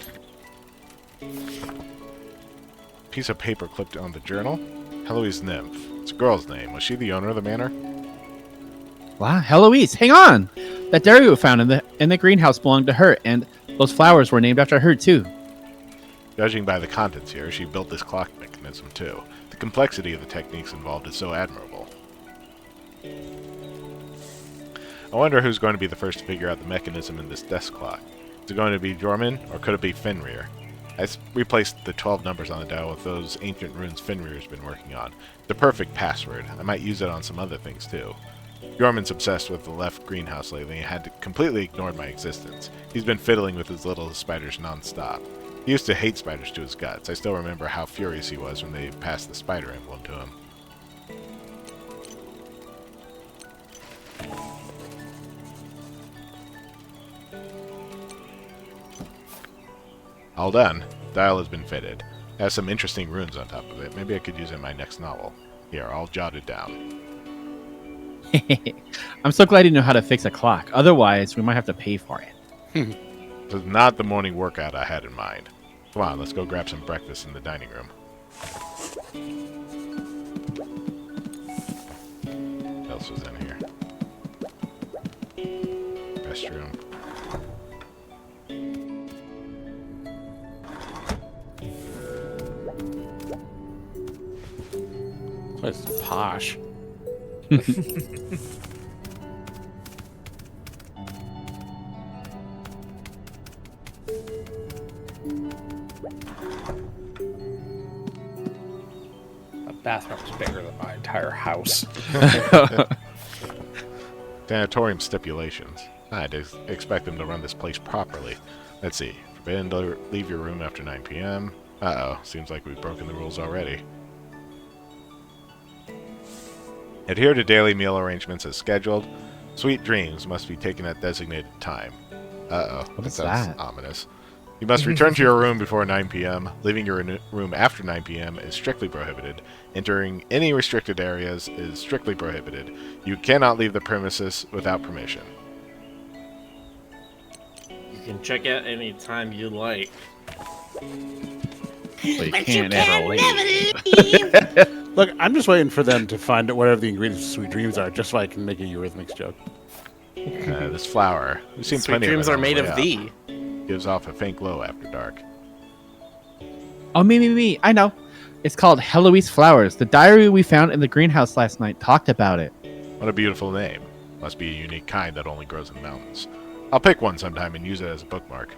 Piece of paper clipped on the journal. Heloise Nymph. It's a girl's name. Was she the owner of the manor? Wow, Heloise, hang on! That dairy we found in the greenhouse belonged to her, and those flowers were named after her, too. Judging by the contents here, she built this clock mechanism, too. The complexity of the techniques involved is so admirable. I wonder who's going to be the first to figure out the mechanism in this desk clock. Is it going to be Jorman, or could it be Fenrir? I replaced the 12 numbers on the dial with those ancient runes Fenrir's been working on. The perfect password. I might use it on some other things, too. Jorman's obsessed with the left greenhouse lately and had completely ignored my existence. He's been fiddling with his little spiders non-stop. He used to hate spiders to his guts. I still remember how furious he was when they passed the spider emblem to him. All done. Dial has been fitted. It has some interesting runes on top of it. Maybe I could use it in my next novel. Here, I'll jot it down. I'm so glad you know how to fix a clock. Otherwise, we might have to pay for it. This is not the morning workout I had in mind. Come on, let's go grab some breakfast in the dining room. What else was in here? Restroom. Place is posh. The bathroom's bigger than my entire house. Sanatorium stipulations. I'd expect them to run this place properly. Let's see. Forbidden to leave your room after 9 p.m. Uh-oh. Seems like we've broken the rules already. Adhere to daily meal arrangements as scheduled. Sweet dreams must be taken at designated time. Uh-oh. What is sounds that? ominous. You must return to your room before 9 p.m. Leaving your room after 9 p.m. is strictly prohibited. Entering any restricted areas is strictly prohibited. You cannot leave the premises without permission. You can check out any time you like. But you But can't ever leave. never leave. Look, I'm just waiting for them to find out whatever the ingredients of Sweet Dreams are, just so I can make a Eurythmics joke. This flower. We've seen Sweet plenty dreams of it are on the made way of up. thee. Gives off a faint glow after dark. Oh, me. I know. It's called Heloise Flowers. The diary we found in the greenhouse last night talked about it. What a beautiful name. Must be a unique kind that only grows in the mountains. I'll pick one sometime and use it as a bookmark.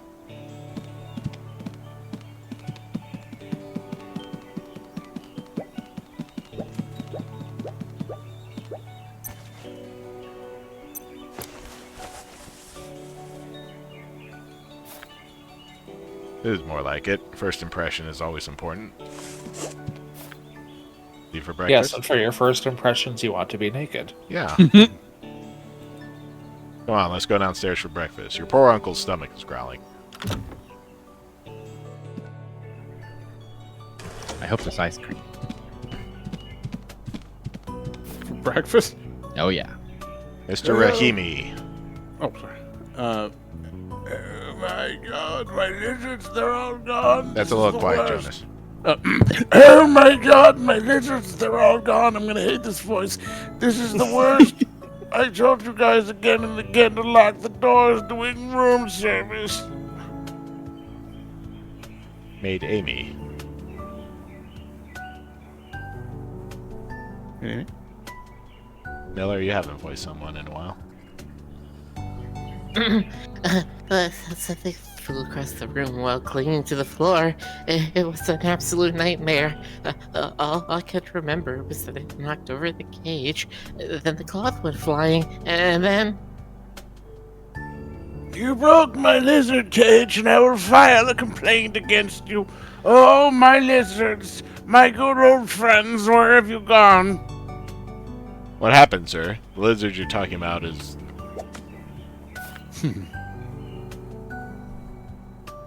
This is more like it. First impression is always important. Leave for breakfast? Yes, and for your first impressions, you want to be naked. Yeah. Come on, let's go downstairs for breakfast. Your poor uncle's stomach is growling. I hope there's ice cream. For breakfast? Oh, yeah. Mr. Rahimi. Oh, sorry. Oh my god, my lizards, they're all gone. That's a This is little the quiet, worst. Jonas. Oh my god, my lizards, they're all gone. I'm gonna hate this voice. This is the worst. I told you guys again and again to lock the doors doing room service. Maid Amy. Amy? Miller, you haven't voiced someone in a while. Something flew across the room while clinging to the floor. It was an absolute nightmare. All I could remember was that it knocked over the cage, then the cloth went flying, and then... You broke my lizard cage and I will file a complaint against you. Oh, my lizards, my good old friends, where have you gone? What happened, sir? The lizard you're talking about is...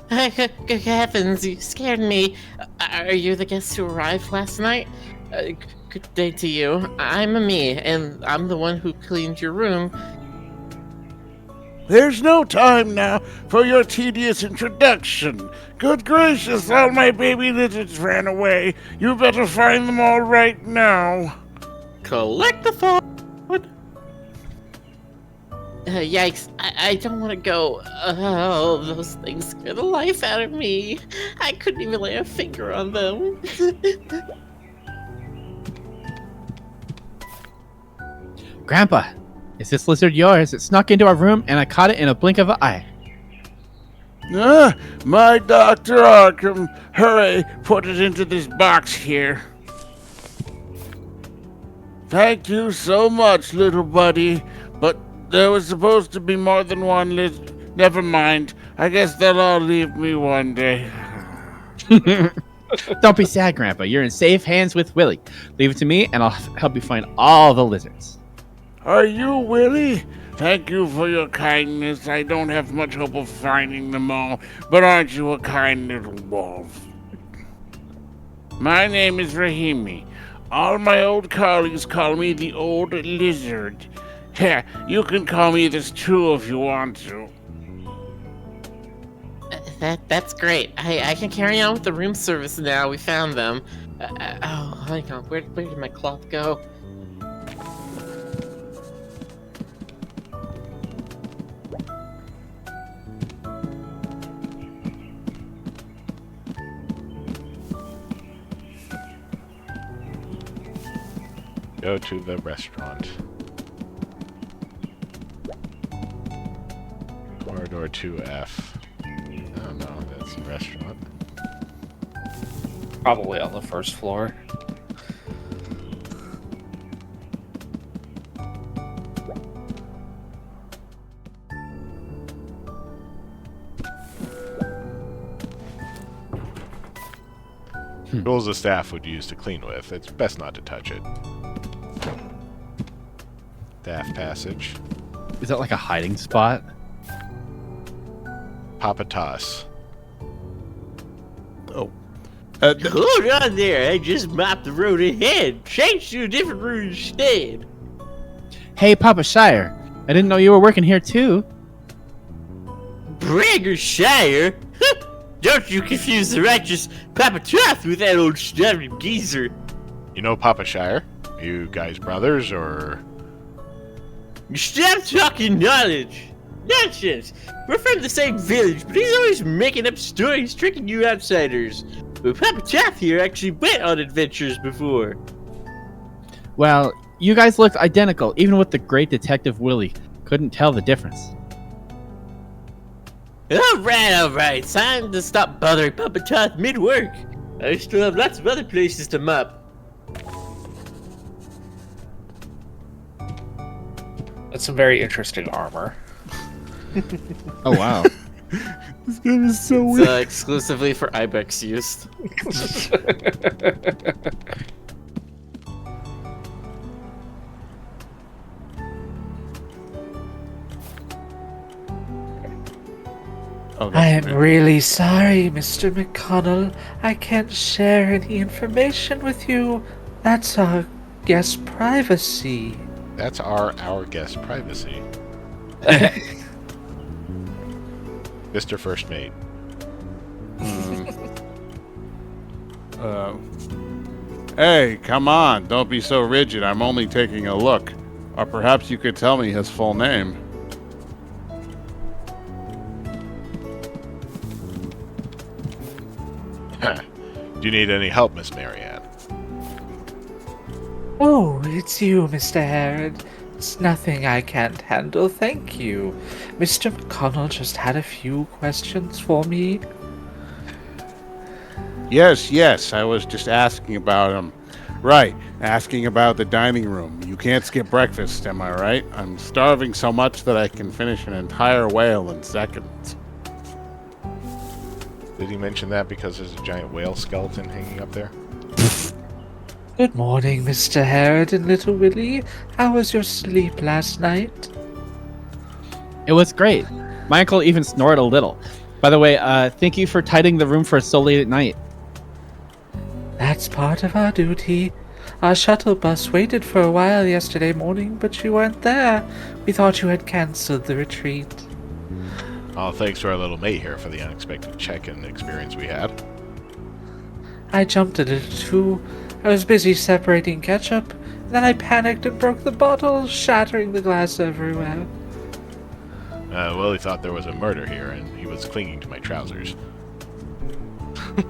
Good heavens, you scared me. Are you the guest who arrived last night? Good day to you. I'm Ami, and I'm the one who cleaned your room. There's no time now for your tedious introduction. Good gracious, all my baby lizards ran away. You better find them all right now. Collect the phone! Yikes, I don't want to go. Oh, those things scare the life out of me. I couldn't even lay a finger on them. Grandpa, is this lizard yours? It snuck into our room and I caught it in a blink of an eye. Ah, my Dr. Arkham. Hurry, put it into this box here. Thank you so much, little buddy. But there was supposed to be more than one lizard. Never mind. I guess they'll all leave me one day. Don't be sad, Grandpa. You're in safe hands with Willie. Leave it to me and I'll help you find all the lizards. Are you Willie? Thank you for your kindness. I don't have much hope of finding them all, but aren't you a kind little wolf? My name is Rahimi. All my old colleagues call me the Old Lizard. Here, you can call me this too if you want to. That's great. I can carry on with the room service now. We found them. Oh, hang on. Where did my cloth go? Go to the restaurant. Corridor 2F. I don't know if that's the restaurant. Probably on the first floor. Tools the staff would use to clean with. It's best not to touch it. Staff passage. Is that like a hiding spot? Papa Toss. Oh. Hold on there, I just mapped the road ahead. Change to a different route instead. Hey, Papa Shire. I didn't know you were working here too. Bragger Shire? Don't you confuse the righteous Papa Troth with that old stubborn geezer. You know Papa Shire? Are you guys brothers, or...? Stop talking knowledge. Nonsense. We're from the same village, but he's always making up stories, tricking you outsiders. But Papa Troth here actually went on adventures before. Well, you guys looked identical, even with the great Detective Willie. Couldn't tell the difference. Alright. Time to stop bothering Papa Troth mid-work. I still have lots of other places to mop. That's some very interesting armor. Oh, wow. This game is so It's exclusively for Ibex use. I am really sorry, Mr. McConnell. I can't share any information with you. That's our guest privacy. That's our guest privacy. Mr. First Mate. Hey, come on. Don't be so rigid. I'm only taking a look. Or perhaps you could tell me his full name. Do you need any help, Miss Marianne? Oh, it's you, Mr. Harrod. It's nothing I can't handle, thank you. Mr. McConnell just had a few questions for me. Yes, I was just asking about him. Right, asking about the dining room. You can't skip breakfast, am I right? I'm starving so much that I can finish an entire whale in seconds. Did he mention that because there's a giant whale skeleton hanging up there? Good morning, Mr. Harrod and Little Willie. How was your sleep last night? It was great. My uncle even snored a little. By the way, thank you for tidying the room for us so late at night. That's part of our duty. Our shuttle bus waited for a while yesterday morning, but you weren't there. We thought you had cancelled the retreat. Oh, thanks to our little mate here for the unexpected check-in experience we had. I jumped a little too. I was busy separating ketchup, then I panicked and broke the bottle, shattering the glass everywhere. Willie thought there was a murder here, and he was clinging to my trousers.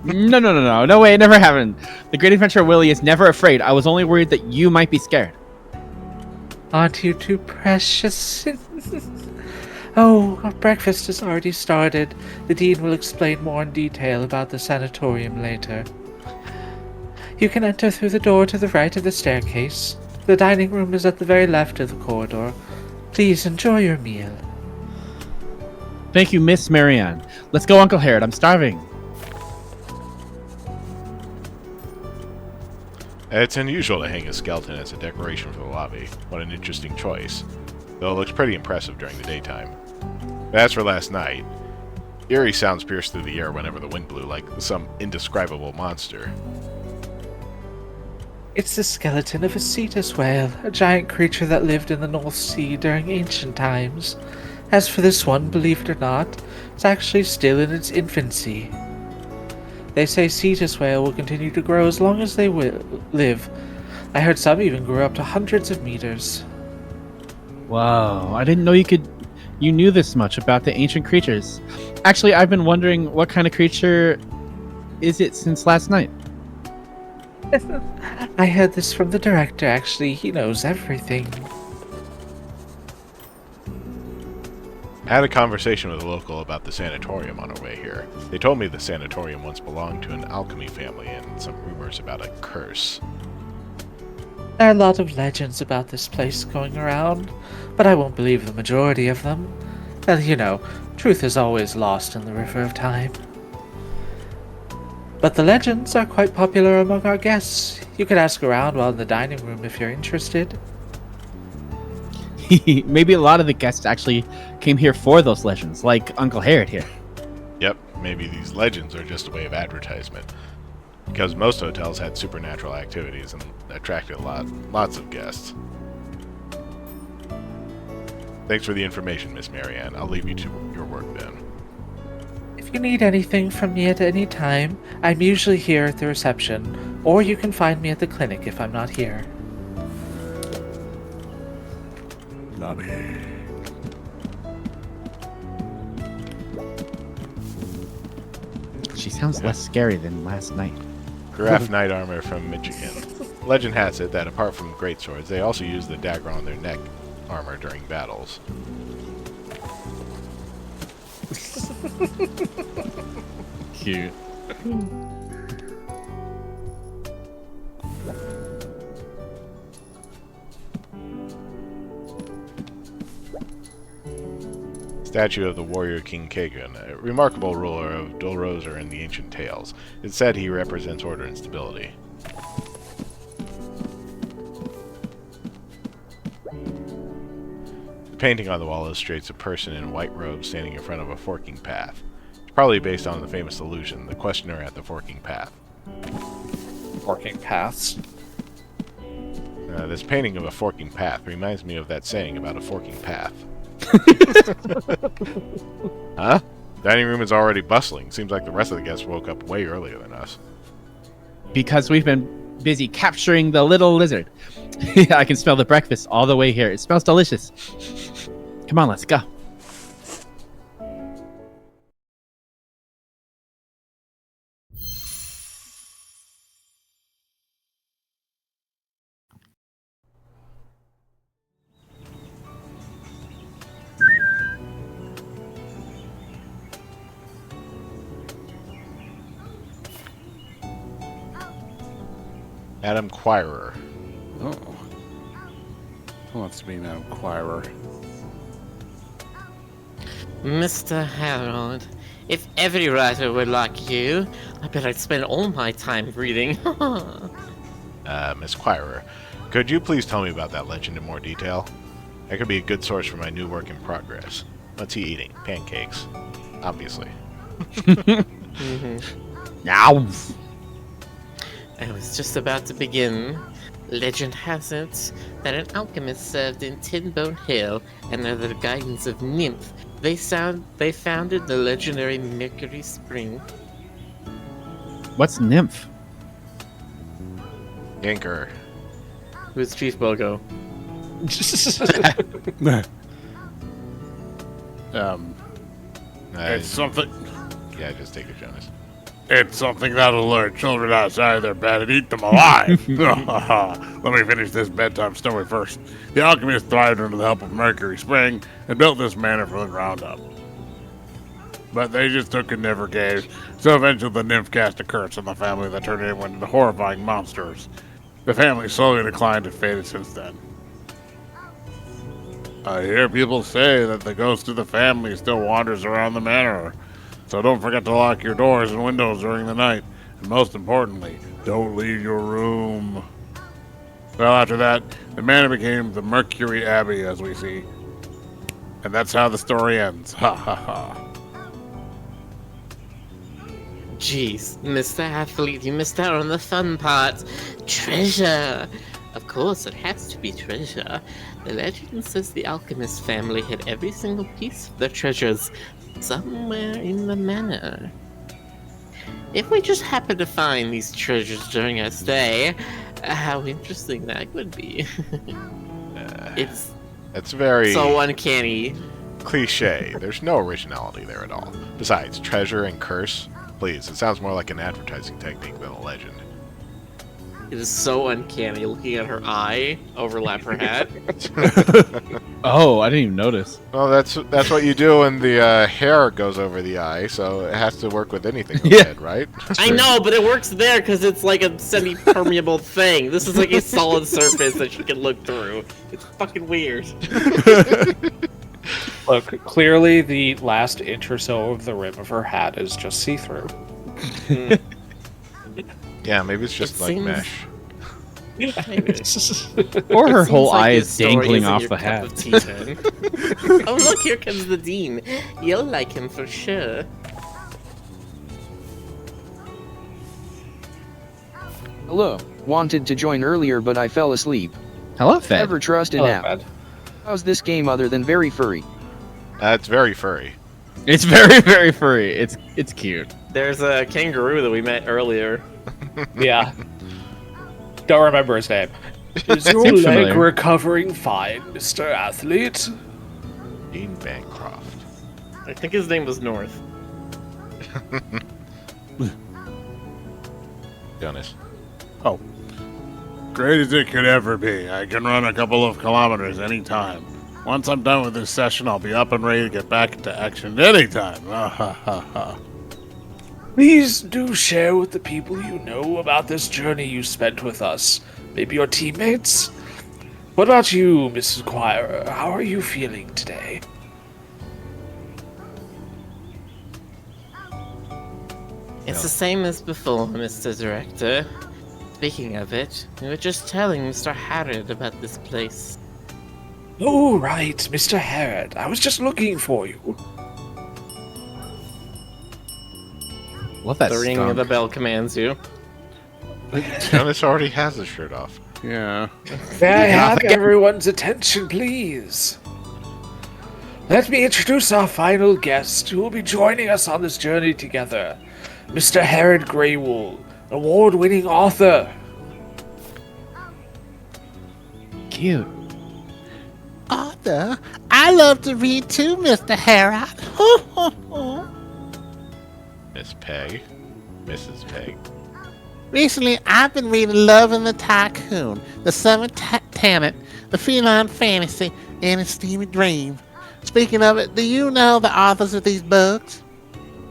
No way, it never happened. The Great Adventurer Willie is never afraid. I was only worried that you might be scared. Aren't you too precious? Oh, our breakfast has already started. The Dean will explain more in detail about the sanatorium later. You can enter through the door to the right of the staircase. The dining room is at the very left of the corridor. Please enjoy your meal. Thank you, Miss Marianne. Let's go, Uncle Harrod. I'm starving. It's unusual to hang a skeleton as a decoration for the lobby. What an interesting choice. Though it looks pretty impressive during the daytime. As for last night, eerie sounds pierced through the air whenever the wind blew, like some indescribable monster. It's the skeleton of a cetus whale, a giant creature that lived in the North Sea during ancient times. As for this one, believe it or not, it's actually still in its infancy. They say cetus whale will continue to grow as long as they will live. I heard some even grew up to hundreds of meters. Whoa, I didn't know you knew this much about the ancient creatures. Actually, I've been wondering what kind of creature is it since last night? I heard this from the director, actually. He knows everything. I had a conversation with a local about the sanatorium on our way here. They told me the sanatorium once belonged to an alchemy family and some rumors about a curse. There are a lot of legends about this place going around, but I won't believe the majority of them. Well, you know, truth is always lost in the river of time. But the legends are quite popular among our guests. You could ask around while in the dining room if you're interested. Maybe a lot of the guests actually came here for those legends, like Uncle Harrod here. Yep, maybe these legends are just a way of advertisement. Because most hotels had supernatural activities and attracted lots of guests. Thanks for the information, Miss Marianne. I'll leave you to your work then. If you need anything from me at any time, I'm usually here at the reception, or you can find me at the clinic if I'm not here. Lobby. She sounds less scary than last night. Giraffe knight armor from Michigan. Legend has it that apart from great swords, they also use the dagger on their neck armor during battles. Cute. Statue of the warrior King Kagan, a remarkable ruler of Dolrozer in the ancient tales. It's said he represents order and stability. The painting on the wall illustrates a person in white robes standing in front of a forking path. It's probably based on the famous illusion, The Questioner at the Forking Path. Forking paths. This painting of a forking path reminds me of that saying about a forking path. Huh? Dining room is already bustling. Seems like the rest of the guests woke up way earlier than us. Because we've been busy capturing the little lizard. I can smell the breakfast all the way here. It smells delicious. Come on, let's go. Adam Quirer. Oh. Who wants to be an inquirer? Mr. Harold, if every writer were like you, I bet I'd spend all my time reading. Miss Quirer, could you please tell me about that legend in more detail? That could be a good source for my new work in progress. What's he eating? Pancakes. Obviously. Now. I was just about to begin. Legend has it that an alchemist served in Tinbone Hill, and under the guidance of Nymph, they founded the legendary Mercury Spring. What's Nymph? Yanker. Who's Chief Bogo? It's something. Yeah, just take it, Jonas. It's something that'll lure children outside of their bed and eat them alive. Let me finish this bedtime story first. The alchemists thrived under the help of Mercury Spring and built this manor from the ground up. But they just took and never gave, so eventually the nymph cast a curse on the family that turned everyone into horrifying monsters. The family slowly declined and faded since then. I hear people say that the ghost of the family still wanders around the manor. So don't forget to lock your doors and windows during the night. And most importantly, don't leave your room. Well, after that, the manor became the Mercury Abbey, as we see. And that's how the story ends. Ha ha ha. Jeez, Mr. Athlete, you missed out on the fun part. Treasure! Of course, it has to be treasure. The legend says the alchemist family hid every single piece of their treasures somewhere in the manor. If we just happen to find these treasures during our stay, how interesting that would be. It's very so uncanny. cliche. There's no originality there at all. Besides, treasure and curse? Please, it sounds more like an advertising technique than a legend. It is so uncanny looking at her eye overlap her hat. Oh, I didn't even notice. Well, that's what you do when the hair goes over the eye, so it has to work with anything on the Yeah. head, right? I know, but it works there because it's like a semi-permeable thing. This is like a solid surface that you can look through. It's fucking weird. Look, clearly the last inch or so of the rim of her hat is just see-through. Yeah, maybe it's just It like seems- mesh. Or her It whole seems like eye this is story dangling isn't off your the cup hat. of tea, then. Oh look, here comes the dean. You'll like him for sure. Hello. Wanted to join earlier, but I fell asleep. Hello, Fed. Ever trust a Hello, nap? Fed. How's this game other than very furry? That's very furry. It's very, very furry. It's cute. There's a kangaroo that we met earlier. Yeah. Don't remember his name. Is your Seems leg familiar. recovering fine, Mr. Athlete? Dean Bancroft. I think his name was North. Jonas. Oh. Great as it could ever be. I can run a couple of kilometers anytime. Once I'm done with this session, I'll be up and ready to get back into action anytime. Please do share with the people you know about this journey you spent with us. Maybe your teammates? What about you, Mrs. Quire? How are you feeling today? It's the same as before, Mr. Director. Speaking of it, we were just telling Mr. Harrod about this place. Oh, right, Mr. Harrod. I was just looking for you. Love that The ring of the bell commands you. Jonas already has his shirt off. Yeah. May I have everyone's attention, please? Let me introduce our final guest who will be joining us on this journey together. Mr. Harrod Greywool, award-winning author. Cute. Arthur, I love to read too, Mr. Harrod. Miss Peg. Mrs. Peg. Recently, I've been reading Love and the Tycoon, The Summer Tenant, The Feline Fantasy, and A Steamy Dream. Speaking of it, do you know the authors of these books?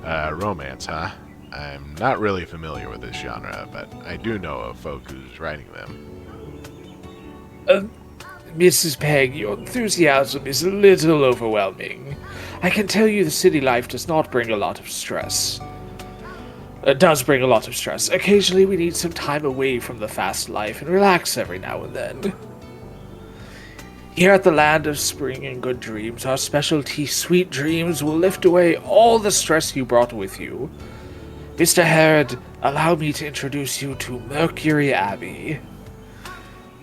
Romance, huh? I'm not really familiar with this genre, but I do know of folk who's writing them. Mrs. Peg, your enthusiasm is a little overwhelming. I can tell you the city life does not bring a lot of stress. It does bring a lot of stress. Occasionally we need some time away from the fast life and relax every now and then. Here at the Land of Spring and Good Dreams, our specialty Sweet Dreams will lift away all the stress you brought with you. Mr. Harrod, allow me to introduce you to Mercury Abbey.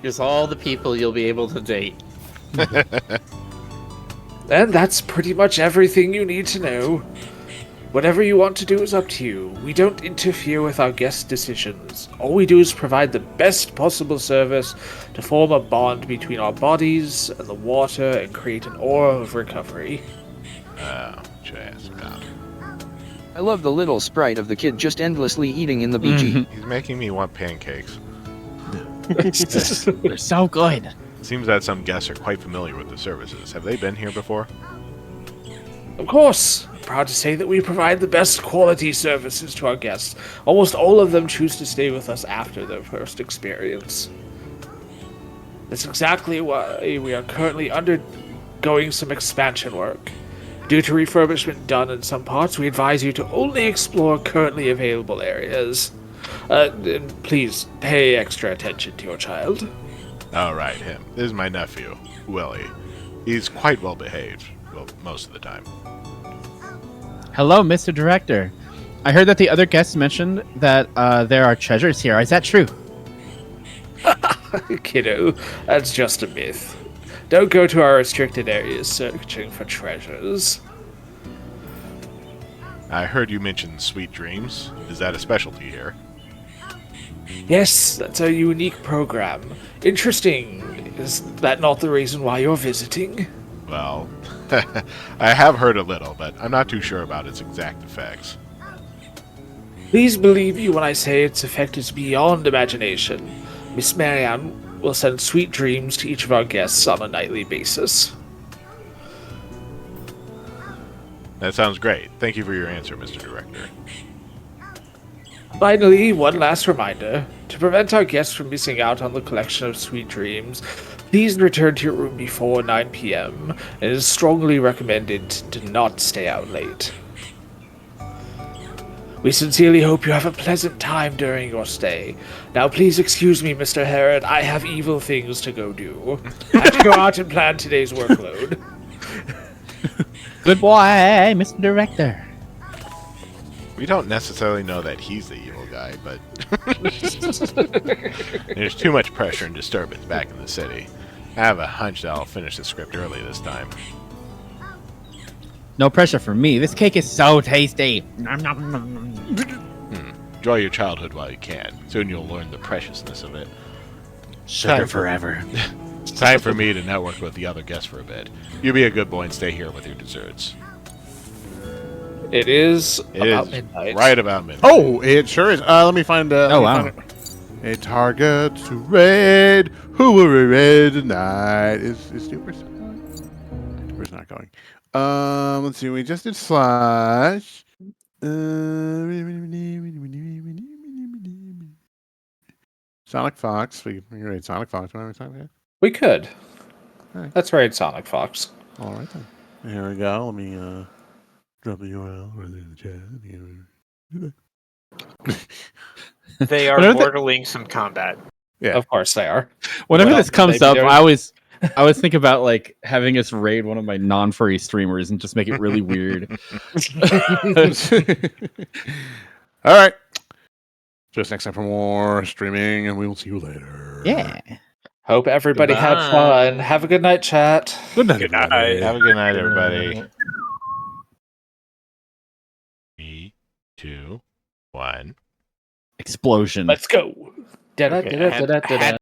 Here's all the people you'll be able to date. And that's pretty much everything you need to know. Whatever you want to do is up to you. We don't interfere with our guests' decisions. All we do is provide the best possible service to form a bond between our bodies and the water and create an aura of recovery. What should I ask about? I love the little sprite of the kid just endlessly eating in the BG. He's making me want pancakes. They're so good. Seems that some guests are quite familiar with the services. Have they been here before? Of course, I'm proud to say that we provide the best quality services to our guests. Almost all of them choose to stay with us after their first experience. That's exactly why we are currently undergoing some expansion work. Due to refurbishment done in some parts, we advise you to only explore currently available areas. And please pay extra attention to your child. Oh, right, him. This is my nephew, Willie. He's quite well behaved. Well, most of the time. Hello, Mr. Director. I heard that the other guests mentioned that there are treasures here. Is that true? Kiddo, that's just a myth. Don't go to our restricted areas searching for treasures. I heard you mention Sweet Dreams. Is that a specialty here? Yes, that's a unique program. Interesting. Is that not the reason why you're visiting? Well, I have heard a little, but I'm not too sure about its exact effects. Please believe me when I say its effect is beyond imagination. Miss Marianne will send sweet dreams to each of our guests on a nightly basis. That sounds great. Thank you for your answer, Mr. Director. Finally, one last reminder. To prevent our guests from missing out on the collection of sweet dreams, please return to your room before 9 p.m. It is strongly recommended to not stay out late. We sincerely hope you have a pleasant time during your stay. Now please excuse me, Mr. Harrod, I have evil things to go do. I have to go out and plan today's workload. Good boy, Mr. Director. We don't necessarily know that he's the evil guy. guy, but there's too much pressure and disturbance back in the city. I have a hunch that I'll finish the script early this time. No pressure for me. This cake is so tasty. Enjoy your childhood while you can. Soon you'll learn the preciousness of it. Sugar forever. It's time for me to network with the other guests for a bit. You be a good boy and stay here with your desserts. It is It about is midnight. right about midnight. Oh, it sure is. Let me find. Oh, wow. Find a target to raid. Who will we raid tonight? Is Duper's going? Duper's not going. Let's see. We just did Slash. Sonic Fox. We can raid Sonic Fox. What are we talking about? We could. Alright. Let's raid Sonic Fox. All right then. Here we go. Let me drop the URL right in the chat. They are Whatever the- mortaling some combat. Yeah. Of course they are. Whenever What this else comes would they up, be doing? I always think about like having us raid one of my non-furry streamers and just make it really weird. All right. Just next time for more streaming, and we will see you later. Yeah. Hope everybody had Goodbye. fun. Have a good night, chat. Good night, Good everybody. night. Have a good night, everybody. 3, 2, 1. Explosion. Let's go. Okay, I had-